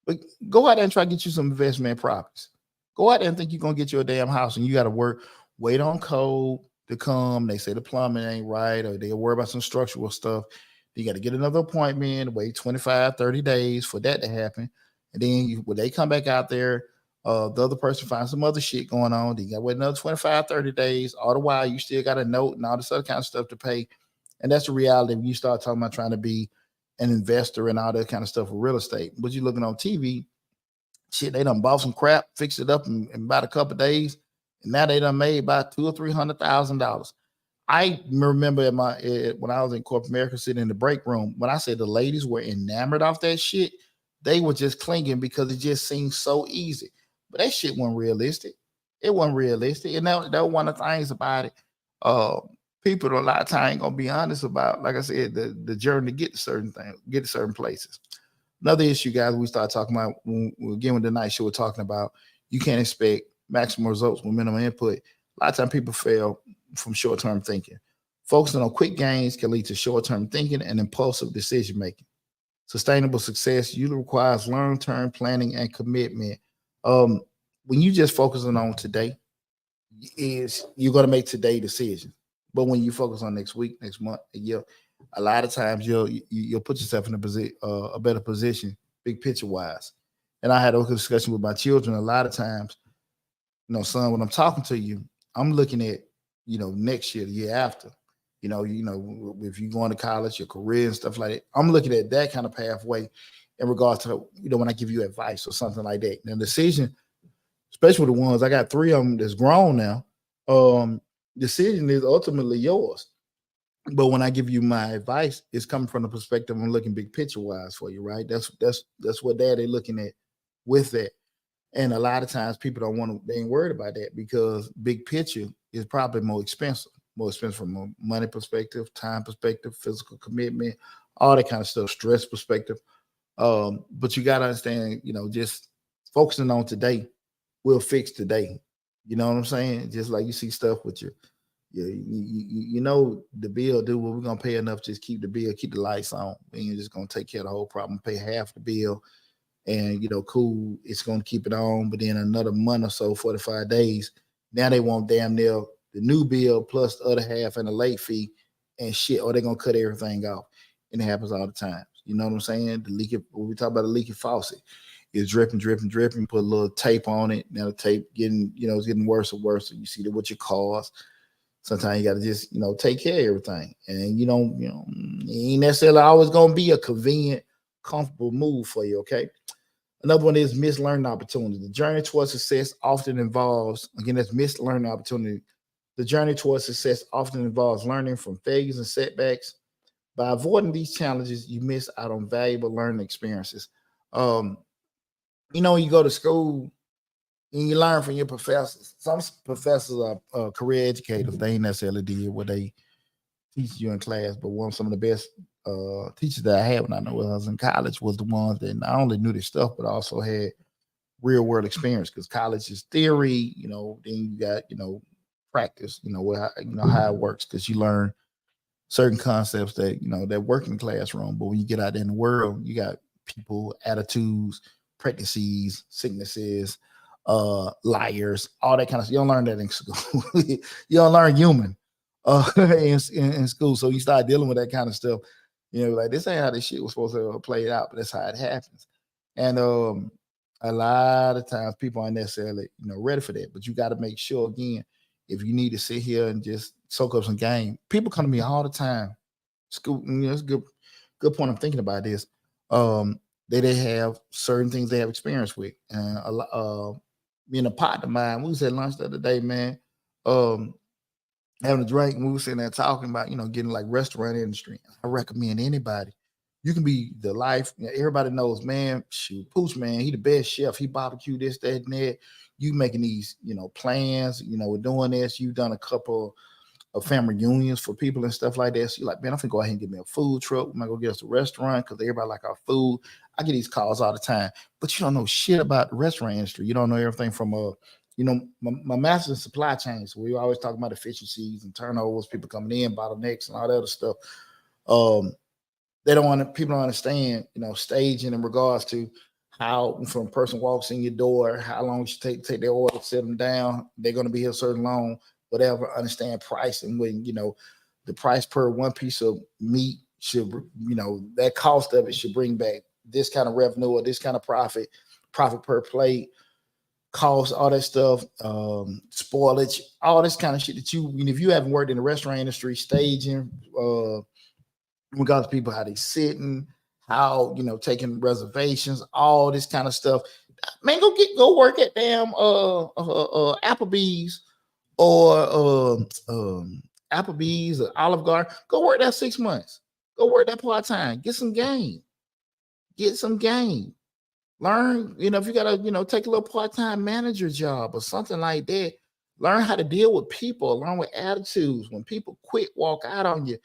But go out there and try to get you some investment properties. Go out there and think you're going to get you a damn house and you got to wait on code to come. They say the plumbing ain't right, or they worry about some structural stuff. You got to get another appointment, wait 25, 30 days for that to happen. And then when they come back out there, the other person finds some other shit going on. Then you got to wait another 25, 30 days. All the while, you still got a note and all this other kind of stuff to pay. And that's the reality when you start talking about trying to be an investor and all that kind of stuff with real estate. But you're looking on TV, shit, they done bought some crap, fixed it up in about a couple of days. And now they done made about $200,000 or $300,000. I remember when I was in corporate America sitting in the break room, when I said the ladies were enamored off that shit, they were just clinging because it just seemed so easy. But that shit wasn't realistic. It wasn't realistic. And that was one of the things about it. People a lot of times ain't gonna be honest about, like I said, the journey to get to certain things, get to certain places. Another issue, guys, we start talking about again with the night show, we're talking about you can't expect maximum results with minimum input. A lot of times people fail from short-term thinking. Focusing on quick gains can lead to short-term thinking and impulsive decision-making. Sustainable success usually requires long-term planning and commitment. When you just focusing on today, you're going to make today decisions. But when you focus on next week, next month, a year, a lot of times you'll put yourself in a better position, big picture-wise. And I had a discussion with my children a lot of times. Son, when I'm talking to you, I'm looking at, next year, the year after, if you're going to college, your career and stuff like that. I'm looking at that kind of pathway in regards to, when I give you advice or something like that. Now, decision, especially the ones, I got 3 of them that's grown now. Decision is ultimately yours. But when I give you my advice, it's coming from the perspective I'm looking big picture wise for you, right? That's what they're looking at with that. And a lot of times people they ain't worried about that because big picture is probably more expensive from a money perspective, time perspective, physical commitment, all that kind of stuff, stress perspective. But you got to understand, just focusing on today will fix today. You know what I'm saying? Just like you see stuff with the bill, dude, well, we're going to pay enough, just keep the bill, keep the lights on. And you're just going to take care of the whole problem, pay half the bill. And, cool, it's going to keep it on. But then another month or so, 45 days, now they want damn near the new bill plus the other half and the late fee and shit, or they're going to cut everything off. And it happens all the time. You know what I'm saying? The leaky, when we talk about a leaky faucet, it's dripping, dripping, dripping. Put a little tape on it. Now the tape getting, it's getting worse and worse. So you see that what your cause. Sometimes you got to just, take care of everything. And it ain't necessarily always gonna be a convenient, comfortable move for you. Okay. Another one is missed learning opportunity. The journey towards success often involves, again, that's missed learning opportunity. The journey towards success often involves learning from failures and setbacks. By avoiding these challenges, you miss out on valuable learning experiences. Um, you go to school and you learn from your professors. Some professors are career educators. They ain't necessarily did what they teach you in class, but some of the best teachers that I had when I was in college was the ones that not only knew their stuff, but also had real world experience, because college is theory, then you got, practice, how it works, because you learn certain concepts that, that work in the classroom. But when you get out there in the world, you got people, attitudes, pregnancies, sicknesses, liars, all that kind of stuff. You don't learn that in school. You don't learn human in school. So you start dealing with that kind of stuff. Like, this ain't how this shit was supposed to play out, but that's how it happens. And a lot of times people aren't necessarily, ready for that. But you got to make sure, again, if you need to sit here and just soak up some game, people come to me all the time. School, it's a good point. I'm thinking about this. They have certain things they have experience with. And me and a partner of mine, we was at lunch the other day, man. Having a drink, and we were sitting there talking about, getting like restaurant industry. I recommend anybody. You can be the life. Everybody knows, man. Shoot, Pooch, man, he the best chef. He barbecue this, that, and that. You making these, plans. We're doing this. You've done a couple of family reunions for people and stuff like that. So you're like, man, I'm gonna go ahead and get me a food truck. We might go get us a restaurant because everybody like our food. I get these calls all the time, but you don't know shit about the restaurant industry. You don't know everything from my master's in supply chain. So we always talk about efficiencies and turnovers, people coming in, bottlenecks, and all that other stuff. People don't understand, staging in regards to how, from a person walks in your door, how long it should take their order, set them down. They're going to be here certain long, whatever. Understand price, and when the price per one piece of meat should, that cost of it should bring back this kind of revenue or this kind of profit per plate, cost, all that stuff, spoilage, all this kind of shit that if you haven't worked in the restaurant industry, staging, regards to people, how they sitting, how, taking reservations, all this kind of stuff. Man, go work at damn Applebee's or Applebee's or Olive Garden. Go work that 6 months. Go work that part-time. Get some game. Learn, if you gotta, take a little part-time manager job or something like that. Learn how to deal with people, learn with attitudes. When people quit, walk out on you.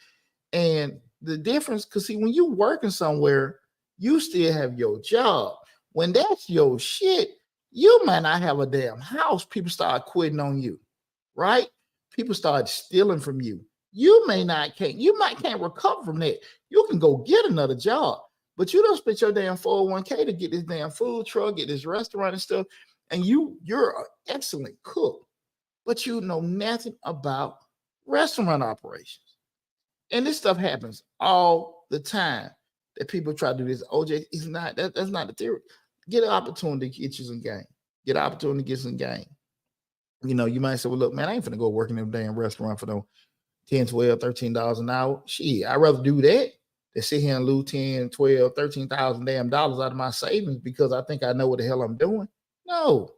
And the difference, because see, when you working somewhere, you still have your job. When that's your shit, you might not have a damn house. People start quitting on you, right? People start stealing from you. You might can't recover from that. You can go get another job, but you don't spend your damn 401k to get this damn food truck, get this restaurant and stuff. And you're an excellent cook, but you know nothing about restaurant operations. And this stuff happens all the time that people try to do this. OJ, it's not that's not the theory. Get an opportunity to get you some game. Get an opportunity to get some game. You might say, well, look, man, I ain't finna go work in them damn restaurant for no 10, 12, $13 an hour. Shit, I'd rather do that than sit here and lose 10, 12, 13,000 damn dollars out of my savings because I think I know what the hell I'm doing. No.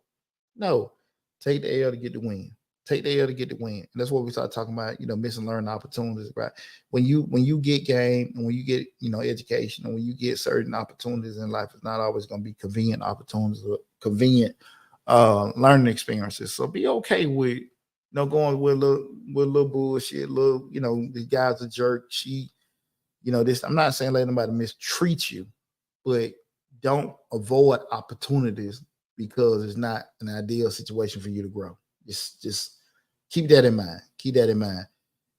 Take the L to get the win. Take the L to get the win. And that's what we start talking about, missing learning opportunities, right? When you get game and when you get, education, and when you get certain opportunities in life, it's not always going to be convenient opportunities or convenient learning experiences. So be okay with, going with a little bullshit, the guy's a jerk. This, I'm not saying let anybody mistreat you, but don't avoid opportunities because it's not an ideal situation for you to grow. Just keep that in mind. Keep that in mind.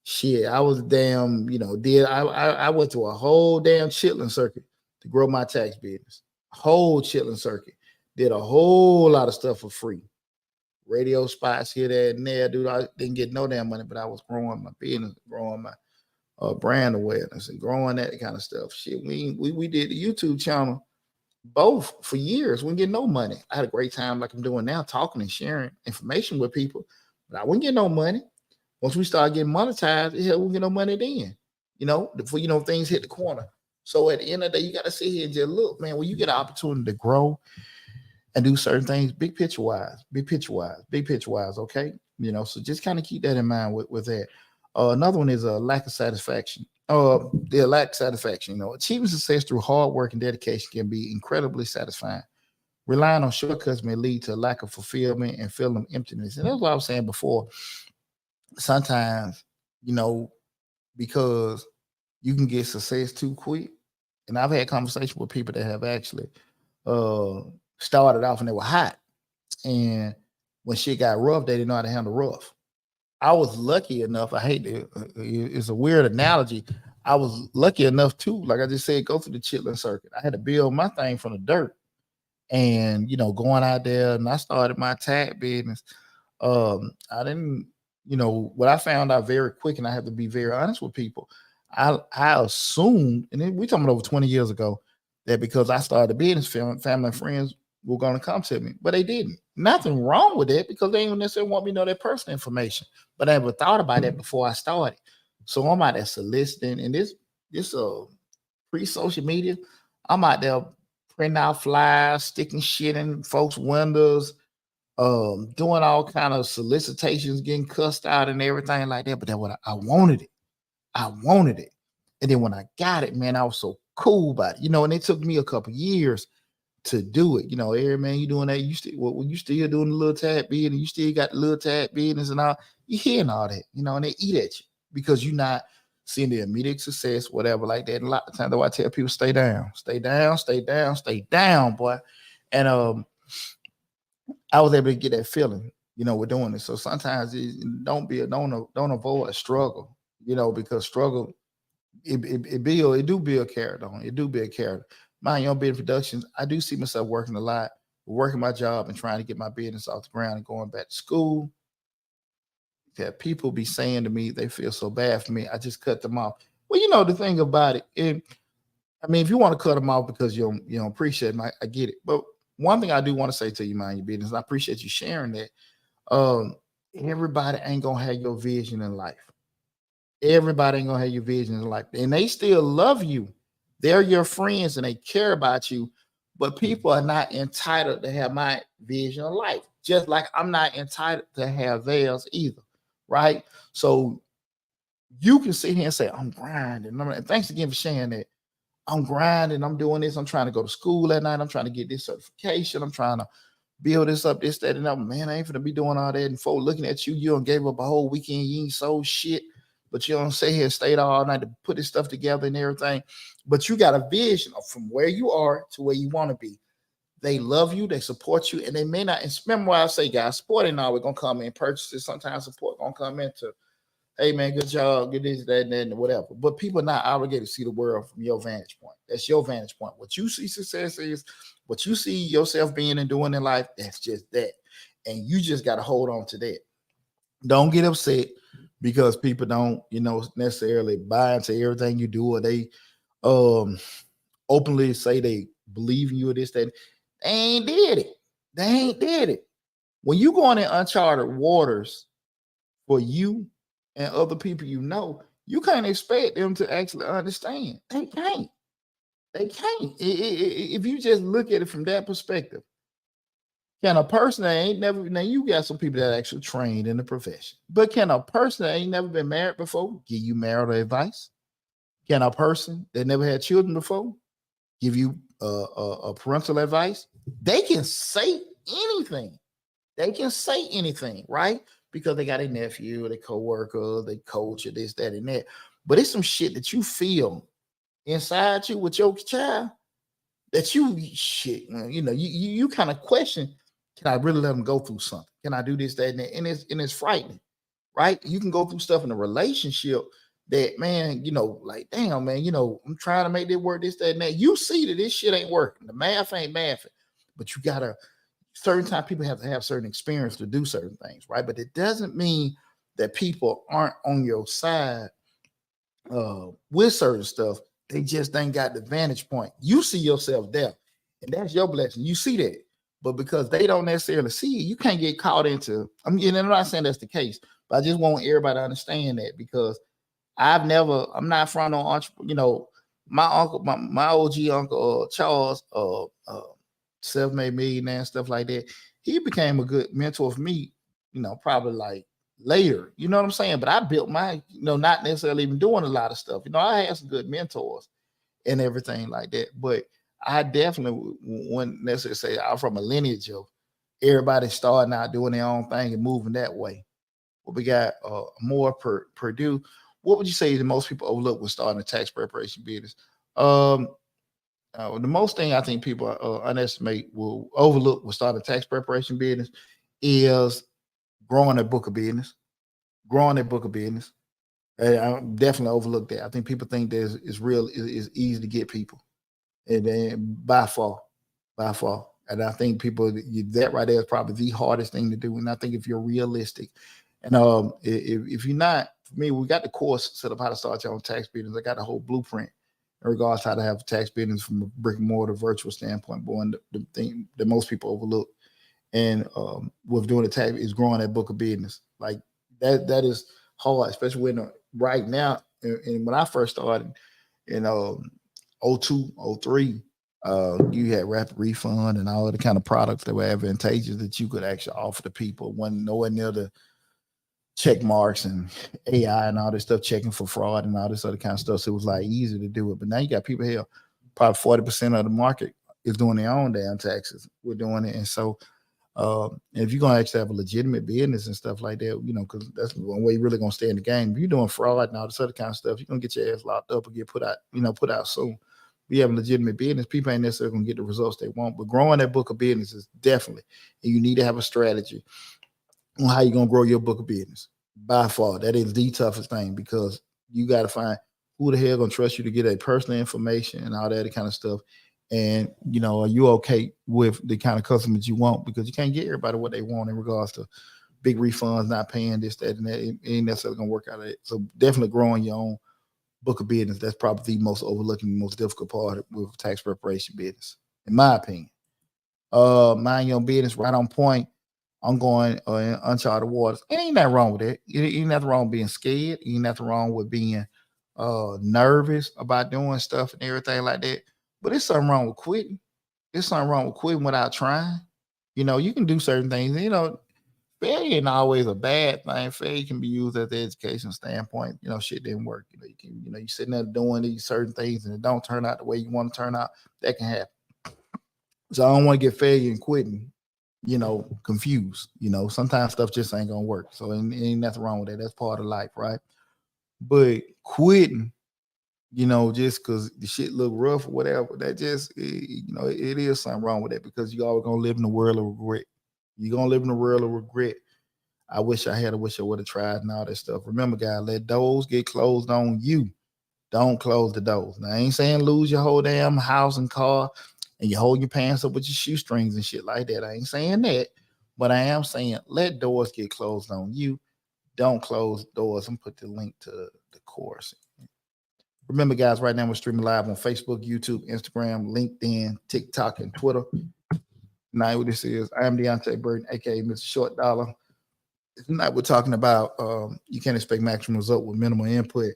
Shit, I was damn, I went to a whole damn chitlin circuit to grow my tax business. Whole chitlin circuit. Did a whole lot of stuff for free. Radio spots here, there, and there, dude. I didn't get no damn money, but I was growing my business, growing brand awareness and growing that kind of stuff. Shit, we did the YouTube channel both for years. We didn't get no money. I had a great time like I'm doing now, talking and sharing information with people, but I wouldn't get no money. Once we start getting monetized, hell, we get no money then. Before things hit the corner. So at the end of the day, you got to sit here and just look, man. When you get an opportunity to grow and do certain things, big picture wise, okay. So just kind of keep that in mind with that. Another one is a lack of satisfaction. The lack of satisfaction. Achieving success through hard work and dedication can be incredibly satisfying. Relying on shortcuts may lead to a lack of fulfillment and feeling emptiness. And that's what I was saying before. Sometimes, because you can get success too quick. And I've had conversations with people that have actually started off and they were hot. And when shit got rough, they didn't know how to handle rough. I was lucky enough. I hate it. It's a weird analogy. I was lucky enough too, like I just said, go through the chitlin circuit. I had to build my thing from the dirt. And, going out there, and I started my tag business. I didn't, what I found out very quick, and I have to be very honest with people. I assumed, and then we talking about over 20 years ago, that because I started a business, family and friends were going to come to me, but they didn't. Nothing wrong with it because they didn't necessarily want me to know their personal information. But I never thought about that before I started. So I'm out there soliciting, and this pre-social media, I'm out there printing out flyers, sticking shit in folks' windows, doing all kind of solicitations, getting cussed out and everything like that. But that's what I wanted it. I wanted it. And then when I got it, man, I was so cool about it. And it took me a couple years to do it. Every man, you doing that, you still doing the little tag business, and you still got the little tag business and all, you hearing all that, and they eat at you because you're not seeing the immediate success, whatever like that. And a lot of times though, I tell people, stay down, boy. And I was able to get that feeling, we're doing this. So sometimes don't avoid a struggle, because struggle, it do build character on it. It do build character. My own business productions, I do see myself working a lot, working my job and trying to get my business off the ground and going back to school. That people be saying to me, they feel so bad for me. I just cut them off. Well, the thing about it, if you want to cut them off because you don't appreciate them, I get it. But one thing I do want to say to you, mind your business, I appreciate you sharing that. Everybody ain't gonna have your vision in life. Everybody ain't gonna have your vision in life, and they still love you. They're your friends and they care about you, but people are not entitled to have my vision of life, just like I'm not entitled to have theirs either, right? So you can sit here and say, I'm grinding. And thanks again for sharing that. I'm grinding. I'm doing this. I'm trying to go to school at night. I'm trying to get this certification. I'm trying to build this up, this, that, and that. Man, I ain't gonna be doing all that. And folks looking at you, you done gave up a whole weekend. You ain't sold shit, but you don't sit here and stayed all night to put this stuff together and everything. But you got a vision of from where you are to where you want to be. They love you, they support you, and they may not. And remember what I say, guys, support ain't always gonna come in purchases. Sometimes support gonna come into, hey man, good job, get this, that, and whatever. But people are not obligated to see the world from your vantage point. That's your vantage point. What you see success is, what you see yourself being and doing in life, that's just that. And you just got to hold on to that. Don't get upset because people don't, necessarily buy into everything you do, or they openly say they believe in you or this, that. They ain't did it. When you go in uncharted waters for you and other people, you can't expect them to actually understand. They can't. If you just look at it from that perspective, can a person that ain't never, now you got some people that actually trained in the profession, but can a person that ain't never been married before give you marital advice? Can a person that never had children before give you a parental advice? They can say anything. Right? Because they got a nephew, their co-worker, they coach, or this, that, and that. But it's some shit that you feel inside you with your child that you kind of question, can I really let them go through something? Can I do this, that, and that? And it's frightening, right? You can go through stuff in a relationship that, man, like, damn, man, I'm trying to make this work, this, that, and that. You see that this shit ain't working. The math ain't mathing. But you gotta, certain time people have to have certain experience to do certain things, right? But it doesn't mean that people aren't on your side with certain stuff, they just ain't got the vantage point. You see yourself there, and that's your blessing. You see that. But because they don't necessarily see it, you can't get caught into. I'm not saying that's the case, but I just want everybody to understand that because I'm not front on entrepreneur. My uncle, my OG uncle Charles, self-made millionaire and stuff like that. He became a good mentor for me. Probably like later. You know what I'm saying? But I built my, not necessarily even doing a lot of stuff. I had some good mentors and everything like that. But I definitely wouldn't necessarily say I'm from a lineage of everybody starting out doing their own thing and moving that way. Well, we got more Purdue. What would you say the most people overlook when starting a tax preparation business? Um, the most thing I think people will overlook when starting a tax preparation business is growing a book of business. Growing a book of business. I definitely overlook that. I think people think that it's easy to get people, and then by far. And I think that right there is probably the hardest thing to do. And I think if you're realistic, and if you're not, for me, we got the course set up how to start your own tax business. I got the whole blueprint in regards to how to have a tax business from a brick and mortar virtual standpoint. Boy, and the thing that most people overlook, and with doing the tax is growing that book of business. Like that is hard, especially when right now. And when I first started in 02, 03, you had rapid refund and all of the kind of products that were advantageous that you could actually offer to people. Wasn't nowhere near the check marks and AI and all this stuff, checking for fraud and all this other kind of stuff. So it was like easy to do it. But now you got people here, probably 40% of the market is doing their own damn taxes. We're doing it. And so if you're gonna actually have a legitimate business and stuff like that, because that's the one way you're really gonna stay in the game. If you're doing fraud and all this other kind of stuff, you're gonna get your ass locked up or get put out soon. We have a legitimate business, people ain't necessarily gonna get the results they want. But growing that book of business is definitely, and you need to have a strategy on how you're gonna grow your book of business. By far, that is the toughest thing because you got to find who the hell gonna trust you to get a personal information and all that kind of stuff. And are you okay with the kind of customers you want? Because you can't get everybody what they want in regards to big refunds, not paying this, that, and that. It ain't necessarily gonna work out of it. So definitely growing your own book of business. That's probably the most overlooking, most difficult part with tax preparation business, in my opinion. Mind your own business, right on point. I'm going in uncharted waters. It ain't nothing wrong with it. Ain't nothing wrong with being scared. Ain't nothing wrong with being nervous about doing stuff and everything like that. But it's something wrong with quitting. There's something wrong with quitting without trying. You can do certain things. Failure ain't always a bad thing. Failure can be used as the education standpoint. Shit didn't work. You sitting there doing these certain things and it don't turn out the way you want to turn out. That can happen. So I don't want to get failure and quitting, confused. Sometimes stuff just ain't gonna work. So ain't nothing wrong with that. That's part of life, right? But quitting, just because the shit look rough or whatever, that just, it is something wrong with that because you always gonna live in the world of regret. You're gonna live in the world of regret. I wish I would have tried and all that stuff. Remember, guys, let doors get closed on you. Don't close the doors. Now, I ain't saying lose your whole damn house and car and you hold your pants up with your shoestrings and shit like that. I ain't saying that. But I am saying let doors get closed on you. Don't close doors. And put the link to the course. Remember, guys, right now we're streaming live on Facebook, YouTube, Instagram, LinkedIn, TikTok, and Twitter. Now, what this is, I am Deonte Burden, aka Mr. Short Dollar. Tonight we're talking about you can't expect maximum result with minimal input.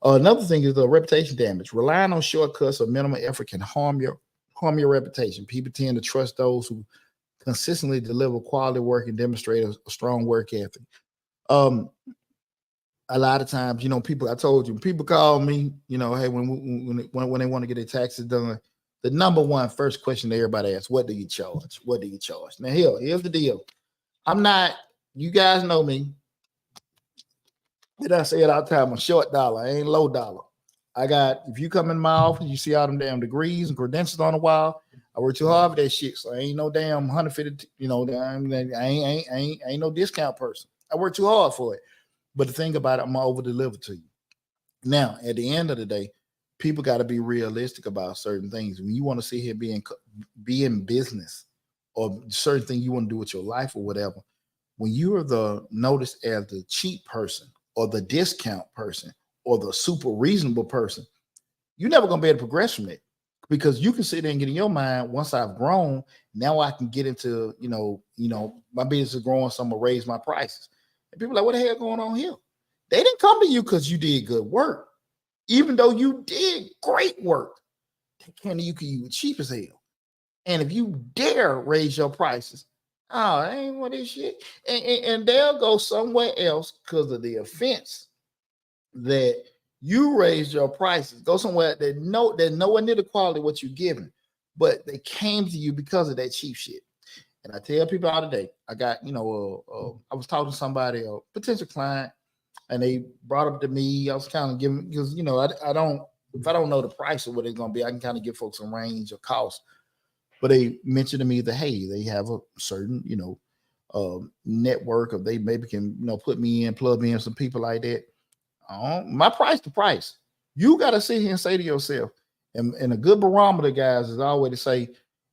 Another thing is the reputation damage. Relying on shortcuts or minimal effort can harm your reputation. People tend to trust those who consistently deliver quality work and demonstrate a strong work ethic. A lot of times, people. I told you, people call me. Hey, when they want to get their taxes done, the number one first question that everybody asks: what do you charge? What do you charge? Now, here's the deal. I'm not. You guys know me. Did I say it all the time? I'm short dollar. I ain't low dollar. If you come in my office, you see all them damn degrees and credentials on the wall. I work too hard for that shit. So I ain't no damn 150, I ain't no discount person. I work too hard for it. But the thing about it, I'm gonna over deliver to you. Now, at the end of the day, people got to be realistic about certain things. When you want to sit here be in business or certain thing you want to do with your life or whatever, when you are noticed as the cheap person or the discount person or the super reasonable person, you're never gonna be able to progress from it because you can sit there and get in your mind. Once I've grown, now I can get into my business is growing, so I'm gonna raise my prices. And people are like, what the hell going on here? They didn't come to you because you did good work, even though you did great work. They came to you because you were cheap as hell. And if you dare raise your prices, oh, that ain't what this shit. And they'll go somewhere else because of the offense that you raised your prices. Go somewhere that nowhere near the quality of what you're giving, but they came to you because of that cheap shit. And I tell people all today, I got, I was talking to somebody, a potential client, and they brought up to me. I was kind of giving, because, I don't, if I don't know the price of what it's going to be, I can kind of give folks some range of cost. But they mentioned to me that, hey, they have a certain, network, or they maybe can, put me in, plug me in, some people like that. My price to price. You got to sit here and say to yourself, and a good barometer, guys, is always to say,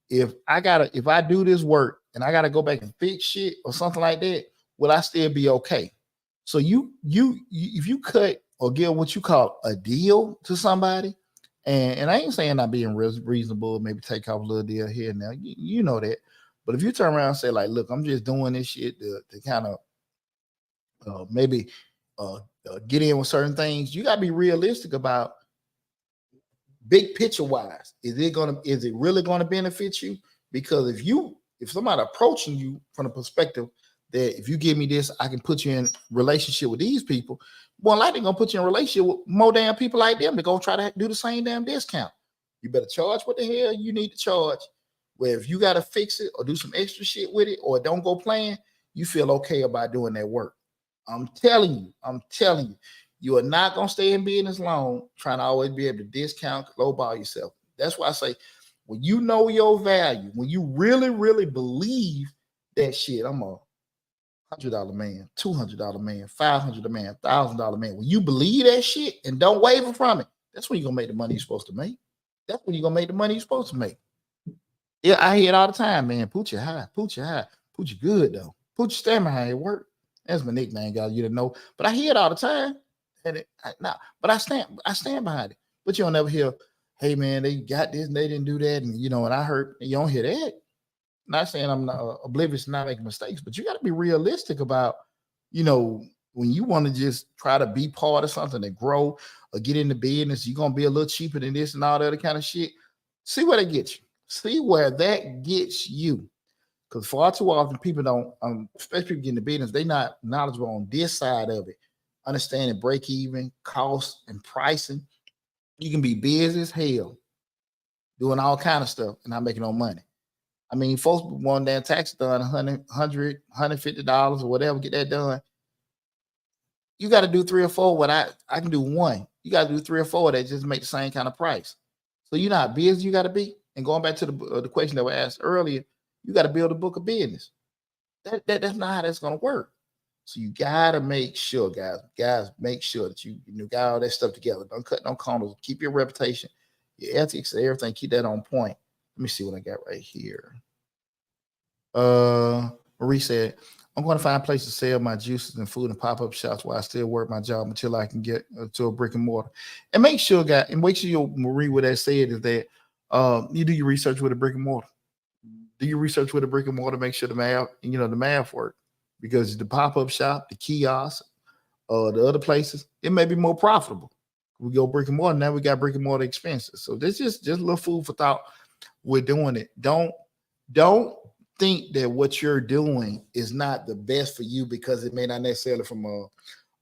if I do this work and I gotta go back and fix shit or something like that, will I still be okay? So you if you cut or give what you call a deal to somebody, and I ain't saying not being reasonable, maybe take off a little deal here and there, you know that. But if you turn around and say, like, look, I'm just doing this shit to kind of maybe get in with certain things, you gotta be realistic about big picture wise. Is it really gonna benefit you? Because if somebody approaching you from the perspective that if you give me this, I can put you in relationship with these people, more likely gonna put you in relationship with more damn people like them. They're gonna try to do the same damn discount. You better charge what the hell you need to charge. Where if you gotta fix it or do some extra shit with it, or it don't go playing, you feel okay about doing that work. I'm telling you, you are not gonna stay in business long trying to always be able to discount, lowball yourself. That's why I say, when you know your value, when you really, really believe that shit, I'm a $100 man, $200 man, $500 man, $1,000 man. When you believe that shit and don't waver from it, that's when you're gonna make the money you're supposed to make. That's when you're gonna make the money you're supposed to make. Yeah, I hear it all the time, man. Put you high, put you high, put you good though. Put your stamina high at work. That's my nickname, guys. You didn't know, but I hear it all the time. But I stand behind it. But you don't never hear, hey man, they got this and they didn't do that, and and I heard. You don't hear that. Not saying I'm not oblivious to not making mistakes, but you got to be realistic about, when you want to just try to be part of something and grow or get into business, you're gonna be a little cheaper than this and all the other kind of shit. See where that gets you. See where that gets you. Because far too often people don't, especially people getting into business, they're not knowledgeable on this side of it. Understanding break even, cost, and pricing. You can be busy as hell doing all kind of stuff and not making no money. I mean, folks want their tax done $150 or whatever, get that done. You got to do 3 or 4. What I can do one. You got to do 3 or 4 that just make the same kind of price. So you're not busy. You got to be. And going back to the question that was asked earlier, you got to build a book of business. That's not how that's gonna work. So you gotta make sure, guys, make sure that you got all that stuff together. Don't cut no corners. Keep your reputation, your ethics, everything. Keep that on point. Let me see what I got right here. Marie said, I'm going to find places to sell my juices and food and pop-up shops while I still work my job until I can get to a brick and mortar. And make sure, Marie, what that said is that you do your research with a brick and mortar. Do your research with a brick and mortar, make sure the math work. Because the pop-up shop, the kiosk, the other places, it may be more profitable. We go brick and mortar, now we got brick and mortar expenses. So this is just a little food for thought. We're doing it. Don't think that what you're doing is not the best for you because it may not necessarily from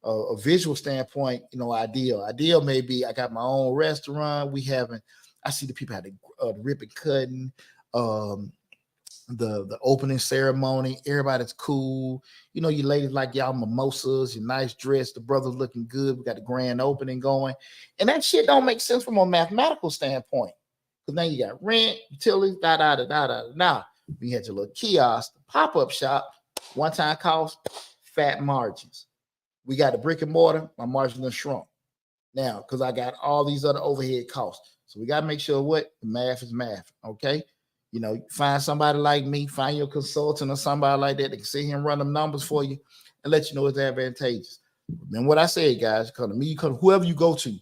a visual standpoint, ideal. Ideal may be I got my own restaurant. I see the people had the ribbon cutting, the opening ceremony. Everybody's cool. You ladies like y'all mimosas, your nice dress, the brothers looking good. We got the grand opening going. And that shit don't make sense from a mathematical standpoint. Because now you got rent, utilities, Now, we had your little kiosk, pop-up shop, one-time cost, fat margins. We got the brick and mortar, my margins are shrunk. Now, because I got all these other overhead costs. So we got to make sure the math is math, okay? Find somebody like me, find your consultant or somebody like that can sit here and run them numbers for you and let you know it's advantageous. Remember what I said, guys. Come to me, come to whoever you go to.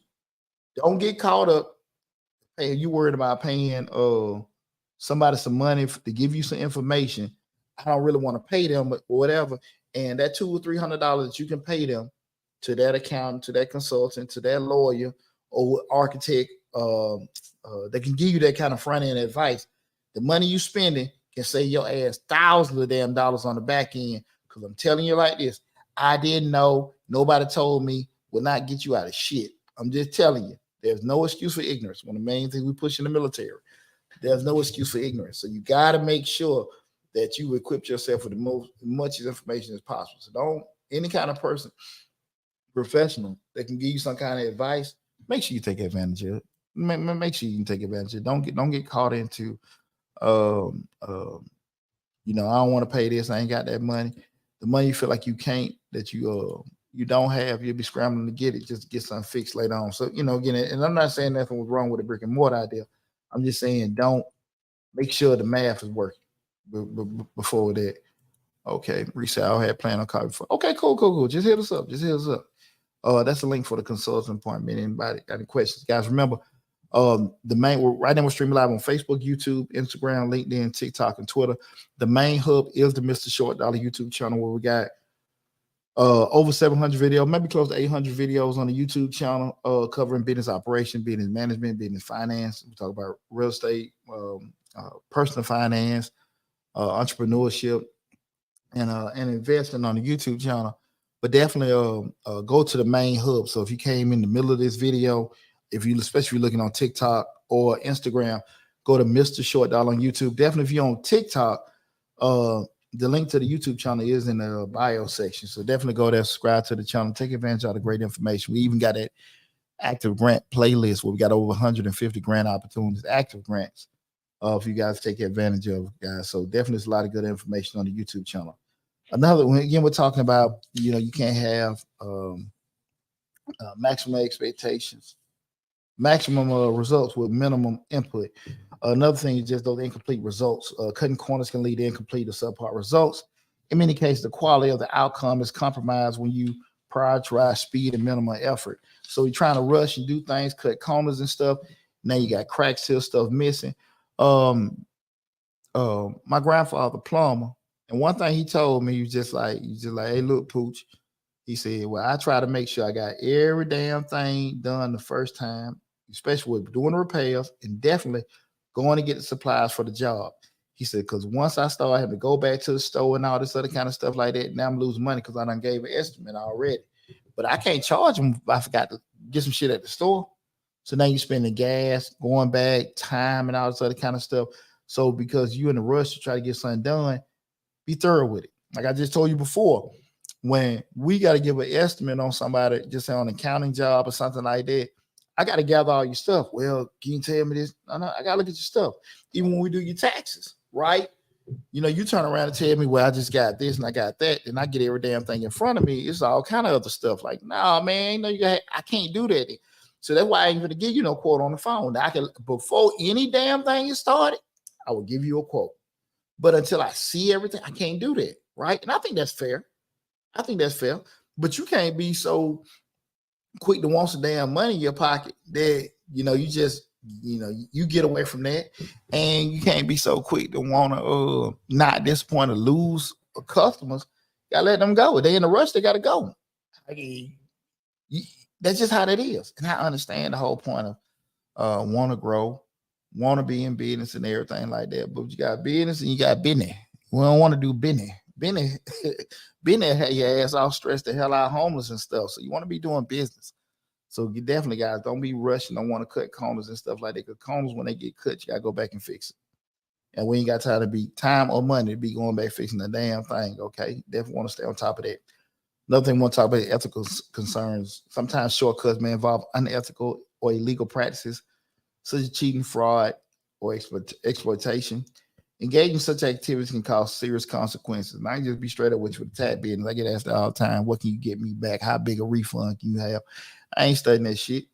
Don't get caught up. Hey, you worried about paying somebody some money to give you some information. I don't really want to pay them, but whatever. And that $200 or $300 that you can pay them to that accountant, to that consultant, to that lawyer or architect, they can give you that kind of front end advice. The money you spending can save your ass thousands of damn dollars on the back end. Because I'm telling you like this, I didn't know. Nobody told me. Will not get you out of shit. I'm just telling you. There's no excuse for ignorance. One of the main things we push in the military. There's no excuse for ignorance. So you got to make sure that you equip yourself with the much information as possible. So don't any kind of person, professional, that can give you some kind of advice, make sure you take advantage of it. Make sure you can take advantage of it. Don't get caught into I don't want to pay this. I ain't got that money. The money you feel like you can't, that you don't have, you'll be scrambling to get it just to get something fixed later on. So, again, and I'm not saying nothing was wrong with the brick and mortar idea. I'm just saying don't make sure the math is working before that. Okay, resale had planned on copy for. Okay, cool. Just hit us up. That's a link for the consulting appointment. Anybody got any questions? Guys, remember, right now we're streaming live on Facebook, YouTube, Instagram, LinkedIn, TikTok, and Twitter. The main hub is the Mr. Short Dollar YouTube channel where we got over 700 videos, maybe close to 800 videos on the YouTube channel, covering business operation, business management, business finance. We talk about real estate, personal finance, entrepreneurship, and investing on the YouTube channel. But definitely go to the main hub. So if you came in the middle of this video, especially looking on TikTok or Instagram, go to Mr. Short Dollar on YouTube. Definitely if you're on TikTok, the link to the YouTube channel is in the bio section. So definitely go there, subscribe to the channel, take advantage of the great information. We even got that active grant playlist where we got over 150 grant opportunities, active grants, if you guys take advantage of, guys. So definitely there's a lot of good information on the YouTube channel. Another one, again, we're talking about, you can't have maximum expectations, maximum results with minimum input. Another thing is just those incomplete results. Cutting corners can lead to incomplete or subpar results. In many cases, the quality of the outcome is compromised when you prioritize speed and minimal effort. So you're trying to rush and do things, cut corners and stuff. Now you got cracks here, stuff missing. My grandfather, plumber, and one thing he told me, he was just like, hey, look, Pooch. He said, well, I try to make sure I got every damn thing done the first time, especially with doing the repairs and definitely going to get the supplies for the job. He said, because once I start having to go back to the store and all this other kind of stuff like that, now I'm losing money because I done gave an estimate already. But I can't charge them if I forgot to get some shit at the store. So now you're spending gas, going back, time, and all this other kind of stuff. So because you're in a rush to try to get something done, be thorough with it. Like I just told you before, when we got to give an estimate on somebody, just say on an accounting job or something like that, I got to gather all your stuff. Well, can you tell me this? No, I got to look at your stuff. Even when we do your taxes, right? You turn around and tell me, well, I just got this and I got that, and I get every damn thing in front of me. It's all kind of other stuff. Like, nah, man, I can't do that. So that's why I ain't going to give you no quote on the phone. Now, before any damn thing is started, I will give you a quote. But until I see everything, I can't do that, right? And I think that's fair. But you can't be so quick to want some damn money in your pocket that, you just, you get away from that. And you can't be so quick to want to not at this point to lose customers. Got to let them go. If they in a rush, they got to go. That's just how that is. And I understand the whole point of want to grow, want to be in business and everything like that. But you got business and you got business. We don't want to do business. Business had your ass all stressed the hell out, homeless and stuff. So you want to be doing business. So you definitely, guys, don't be rushing. Don't want to cut corners and stuff like that. Because corners, when they get cut, you got to go back and fix it. And we ain't got time or money to be going back fixing the damn thing, okay? Definitely want to stay on top of that. Another thing we want to talk about ethical concerns. Sometimes shortcuts may involve unethical or illegal practices, such as cheating, fraud, or exploitation. Engaging such activities can cause serious consequences. And I can just be straight up with you with the tag business. I get asked all the time, what can you get me back? How big a refund can you have? I ain't studying that shit.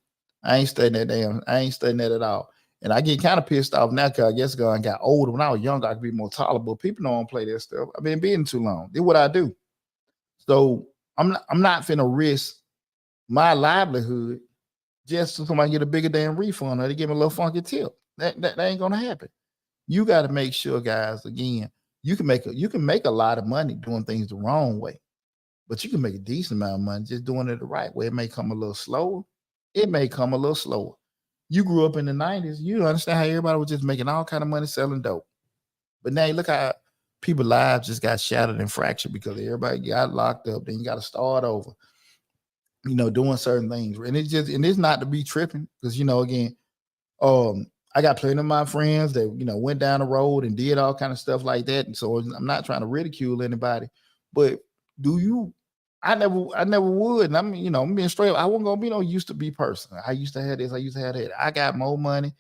I ain't studying that at all. And I get kind of pissed off now because I guess I got older. When I was younger, I could be more tolerable. People don't play that stuff. I've been being too long. Did what I do. So I'm not finna risk my livelihood just so somebody get a bigger damn refund or they give me a little funky tip. That ain't gonna happen. You got to make sure, guys, again, you can make a lot of money doing things the wrong way, but you can make a decent amount of money just doing it the right way. It may come a little slower. It may come a little slower. You grew up in the 90s, you understand how everybody was just making all kind of money selling dope. But now you look how people's lives just got shattered and fractured because everybody got locked up. Then you got to start over, doing certain things. And it's not to be tripping because, again, I got plenty of my friends that, went down the road and did all kind of stuff like that. And so I'm not trying to ridicule anybody, but I never would. And I'm being straight up. I wasn't gonna be no used to be person. I used to have this, I used to have that. I got more money.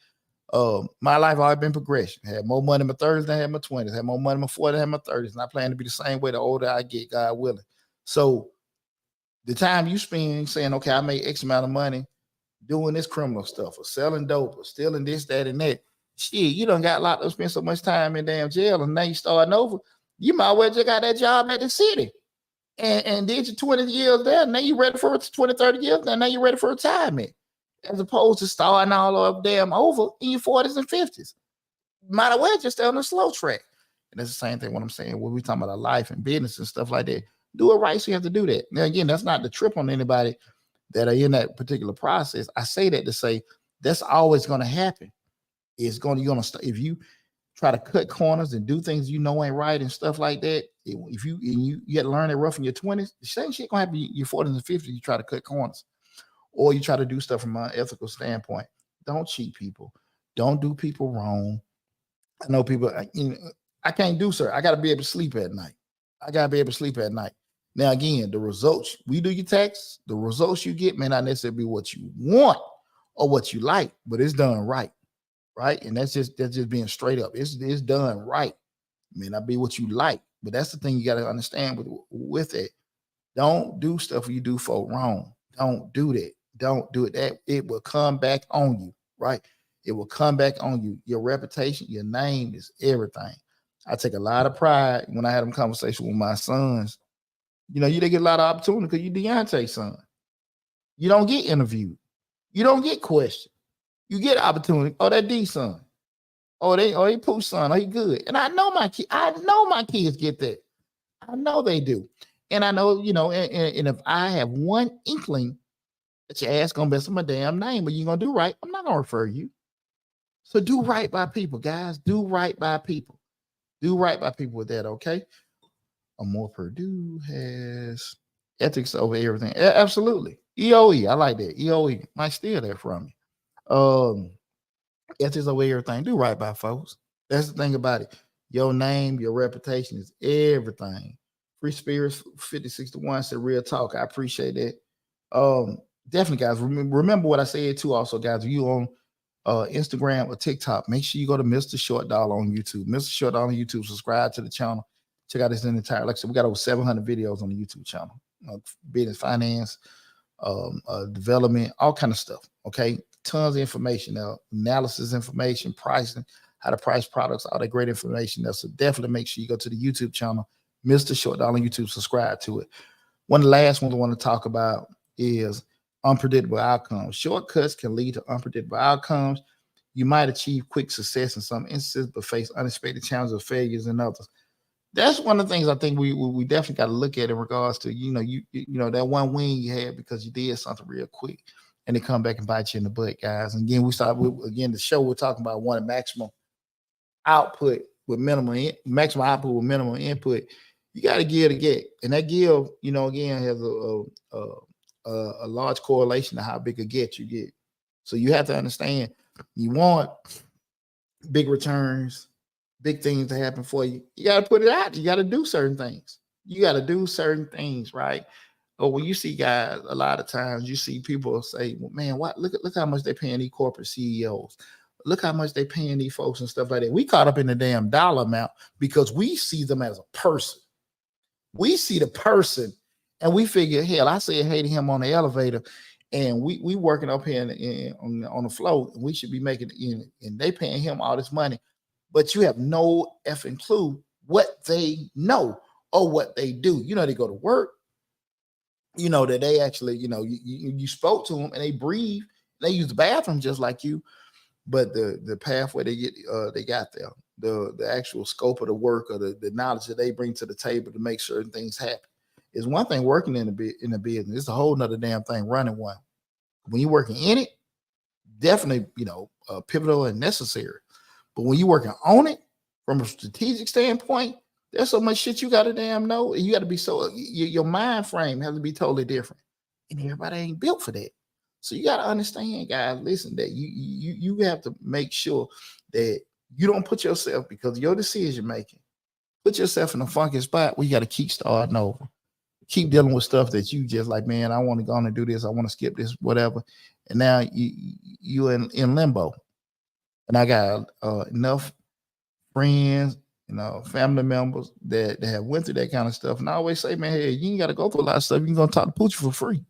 My life always been progression. Had more money in my 30s than I had in my 20s. Had more money in my 40s than I had in my 30s. And I plan to be the same way the older I get, God willing. So the time you spend saying, okay, I made X amount of money doing this criminal stuff or selling dope or stealing this, that, and that. Shit, you done got locked up, spent so much time in damn jail, and now you starting over. You might well just got that job at the city and did your 20 years there. Now you ready for 20, 30 years. Now you ready for retirement. As opposed to starting all up damn over in your 40s and 50s. Might as well just stay on the slow track. And that's the same thing what I'm saying when we talking about our life and business and stuff like that. Do it right, so you have to do that. Now, again, that's not the trip on anybody that are in that particular process. I say that to say that's always going to happen. You're going to if you try to cut corners and do things ain't right and stuff like that. If you get to learn it rough in your 20s, the same shit gonna happen in your 40s and 50s. You try to cut corners, or you try to do stuff from an ethical standpoint. Don't cheat people. Don't do people wrong. I know people. I can't do, sir. I got to be able to sleep at night. Now, again, the results, we do your tax, the results you get may not necessarily be what you want or what you like, but it's done right. And that's just being straight up. It's done right. It may not be what you like, but that's the thing you got to understand with it. Don't do stuff you do for wrong. Don't do that. Don't do it. That it will come back on you, right? It will come back on you. Your reputation, your name is everything. I take a lot of pride when I had them conversations with my sons. You didn't get a lot of opportunity because you Deonte's son. You don't get interviewed. You don't get questioned. You get opportunity. Oh, that D son. Oh, he Pooh son. Oh, he good. And I know my kids get that. I know they do. And I know, and if I have one inkling that your ass gonna mess up my damn name, but you're gonna do right, I'm not gonna refer you. So do right by people, guys. Do right by people. Do right by people with that, okay? Amore Purdue has ethics over everything. Absolutely. EOE, I like that. EOE might steal that from you. Ethics over everything. Do right by folks. That's the thing about it. Your name, your reputation is everything. Free Spirits 5061 said real talk. I appreciate that. Definitely, guys. Remember what I said too. Also, guys, if you on Instagram or TikTok, make sure you go to Mr. Short Dollar on YouTube. Mr. Short Dollar on YouTube. Subscribe to the channel. Check out this entire. Like I said, we got over 700 videos on the YouTube channel. Business, finance, development, all kind of stuff. Okay, tons of information now, analysis information, pricing, how to price products, all that great information there. So definitely make sure you go to the YouTube channel, Mr. Short Dollar on YouTube. Subscribe to it. One of the last ones I want to talk about is unpredictable outcomes. Shortcuts can lead to unpredictable outcomes. You might achieve quick success in some instances, but face unexpected challenges or failures in others. That's one of the things I think we definitely got to look at in regards to, you that one win you had because you did something real quick and they come back and bite you in the butt, guys. And again, the show we're talking about one maximum output with maximum output with minimal input. You got to give to get, and that give, again, has a large correlation to how big a get you get. So you have to understand, you want big returns, big things to happen for you. You got to put it out. You got to do certain things. Right? Or when you see guys, a lot of times you see people say, well, man, look how much they're paying these corporate CEOs. Look how much they're paying these folks and stuff like that. We caught up in the damn dollar amount because we see them as a person. We see the person and we figure, hell, I said hey to him on the elevator and we working up here on the floor and we should be making and they paying him all this money. But you have no effing clue what they know or what they do. They go to work. that they actually, you spoke to them and they breathe, they use the bathroom just like you, but the pathway they got there, the actual scope of the work or the knowledge that they bring to the table to make certain things happen is one thing. Working in the business, it's a whole nother damn thing running one. When you're working in it, definitely, pivotal and necessary. But when you're working on it from a strategic standpoint, there's so much shit you got to damn know. You got to be your mind frame has to be totally different. And everybody ain't built for that. So you got to understand, guys, listen, that you have to make sure that you don't put yourself, because of your decision making, put yourself in a funky spot where you got to keep starting over. Keep dealing with stuff that you just like, man, I want to go on and do this. I want to skip this, whatever. And now you in limbo. And I got enough friends, family members that have went through that kind of stuff. And I always say, man, hey, you ain't got to go through a lot of stuff. You can go talk to Poochie for free.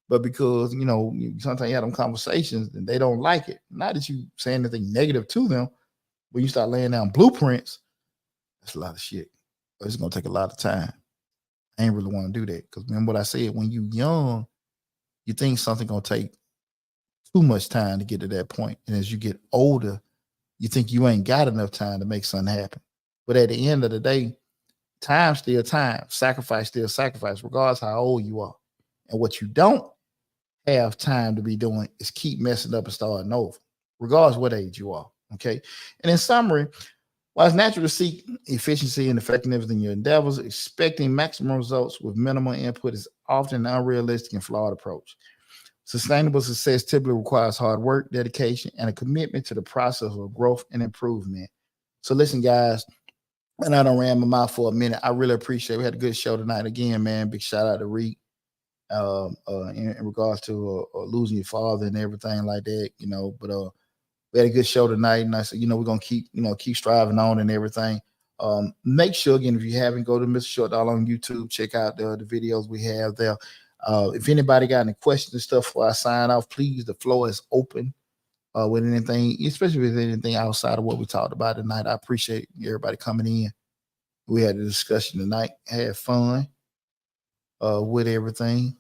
But because, sometimes you have them conversations and they don't like it. Not that you say anything negative to them, when you start laying down blueprints, that's a lot of shit. But it's going to take a lot of time. I ain't really want to do that. Because remember what I said, when you young, you think something going to take too much time to get to that point. And as you get older, you think you ain't got enough time to make something happen. But at the end of the day, time still time. Sacrifice still sacrifice, regardless how old you are. And what you don't have time to be doing is keep messing up and starting over, regardless what age you are. Okay. And in summary, while it's natural to seek efficiency and effectiveness in your endeavors, expecting maximum results with minimal input is often an unrealistic and flawed approach. Sustainable success typically requires hard work, dedication, and a commitment to the process of growth and improvement. So listen, guys, and I done ran my mouth for a minute. I really appreciate it. We had a good show tonight again, man. Big shout out to Reek in regards to losing your father and everything like that, but we had a good show tonight, and I said, we're gonna keep striving on and everything. Make sure, again, if you haven't, go to Mr. Short Dollar on YouTube, check out the videos we have there. If anybody got any questions and stuff before I sign off, please, the floor is open with anything, especially with anything outside of what we talked about tonight. I appreciate everybody coming in. We had a discussion tonight, had fun with everything.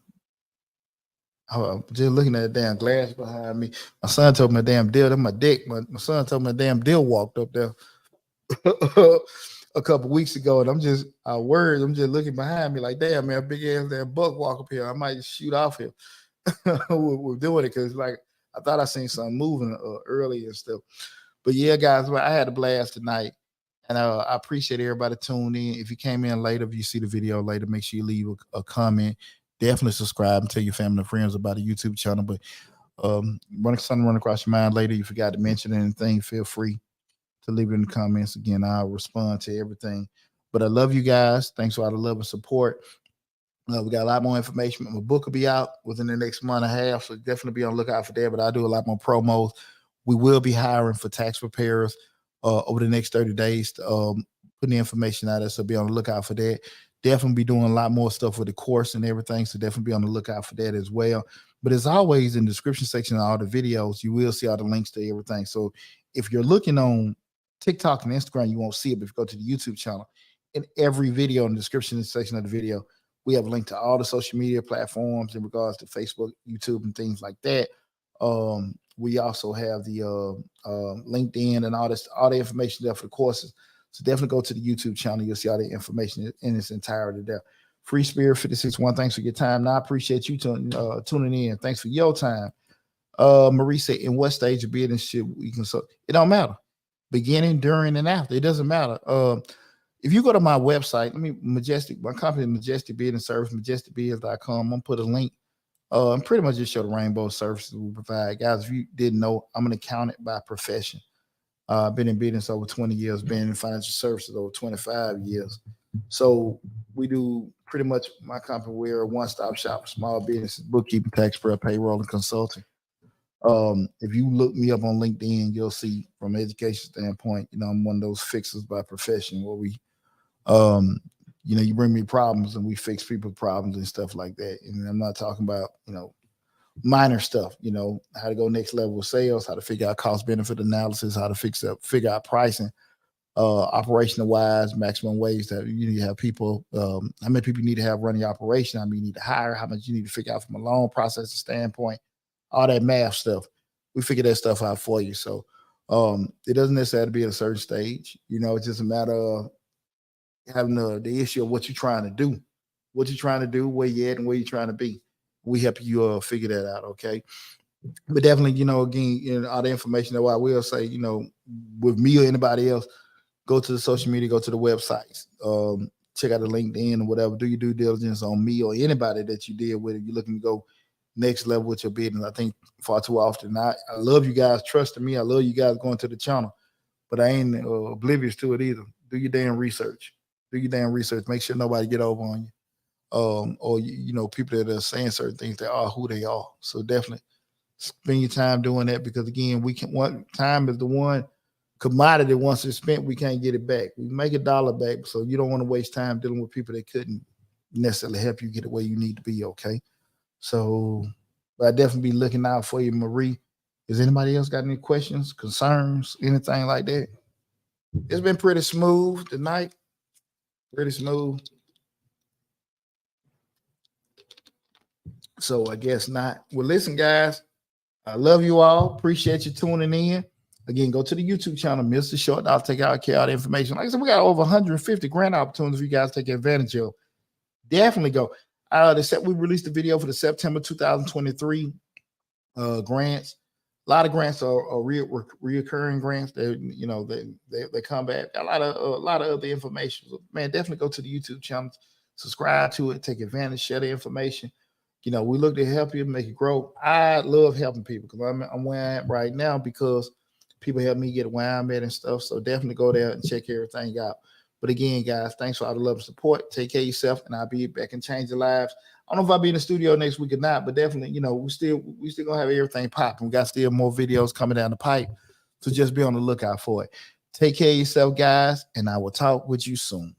Just looking at the damn glass behind me. My son told me a damn deal. That's my dick. My son told me a damn deal walked up there a couple weeks ago, and I'm just looking behind me like, damn, man, big ass damn buck walk up here. I might just shoot off here. We're doing it because, like, I thought I seen something moving early and stuff. But yeah, guys, I had a blast tonight, and I appreciate everybody tuning in. If you came in later, if you see the video later, make sure you leave a comment. Definitely subscribe and tell your family and friends about the YouTube channel. But something run across your mind later, you forgot to mention anything, feel free to leave it in the comments. Again, I'll respond to everything. But I love you guys. Thanks for all the love and support. We got a lot more information. My book will be out within the next month and a half, so definitely be on the lookout for that. But I'll do a lot more promos. We will be hiring for tax preparers over the next 30 days to put the information out there, so be on the lookout for that. Definitely be doing a lot more stuff with the course and everything, so definitely be on the lookout for that as well. But as always, in the description section of all the videos, you will see all the links to everything. So if you're looking on TikTok and Instagram, you won't see it, but if you go to the YouTube channel, in every video in the description section of the video, we have a link to all the social media platforms in regards to Facebook, YouTube, and things like that. We also have the LinkedIn and all the information there for the courses. So definitely go to the YouTube channel. You'll see all the information in its entirety there. Free Spirit 561, thanks for your time. Now, I appreciate you tuning in. Thanks for your time. Marie said, in what stage of business should we consult? It don't matter. Beginning, during, and after. It doesn't matter. If you go to my website, my company, Majestic Business Service, majesticbiz.com, I'm going to put a link and pretty much just show the rainbow services we provide. Guys, if you didn't know, I'm an accountant by profession. I've been in business over 20 years, been in financial services over 25 years. So we do pretty much, my company, we're a one-stop shop for small businesses, bookkeeping, tax prep, payroll, and consulting. If you look me up on LinkedIn, you'll see from an education standpoint, I'm one of those fixers by profession where we, you bring me problems and we fix people's problems and stuff like that. And I'm not talking about, minor stuff, how to go next level with sales, how to figure out cost benefit analysis, how to figure out pricing. operational wise, maximum wage that you need to have people, how many people you need to have running your operation, how many you need to hire, how much you need to figure out from a loan processing standpoint, all that math stuff. We figure that stuff out for you. So it doesn't necessarily be at a certain stage. It's just a matter of having the issue of what you're trying to do, where you at and where you're trying to be. We help you figure that out. Okay. But definitely, again, all the information that I will say, with me or anybody else, go to the social media, go to the websites, check out the LinkedIn or whatever. Do your due diligence on me or anybody that you deal with if you're looking to go next level with your business. I think far too often, I love you guys trusting me. I love you guys going to the channel, but I ain't oblivious to it either. Do your damn research. Make sure nobody get over on you. Or people that are saying certain things that are who they are. So definitely spend your time doing that, because again, time is the one commodity. Once it's spent, we can't get it back. We make $1 back, so you don't want to waste time dealing with people that couldn't necessarily help you get where you need to be. Okay, so but I definitely be looking out for you, Marie. Has anybody else got any questions, concerns, anything like that? It's been pretty smooth tonight. Pretty smooth. So I guess not. Well, listen, guys, I love you all. Appreciate you tuning in. Again, go to the YouTube channel, Mr. Short. I'll take out the information. Like I said, we got over 150 grant opportunities for you guys to take advantage of. Definitely go. We released the video for the September 2023 grants. A lot of grants are reoccurring grants. They come back. A lot of other information. So, man, definitely go to the YouTube channel, subscribe to it, take advantage, share the information. We look to help you, make it grow. I love helping people because I'm where I am right now because people help me get where I'm at and stuff. So definitely go there and check everything out. But again, guys, thanks for all the love and support. Take care of yourself, and I'll be back and change your lives. I don't know if I'll be in the studio next week or not, but definitely, we still gonna have everything popping. We got still more videos coming down the pipe, so just be on the lookout for it. Take care of yourself, guys, and I will talk with you soon.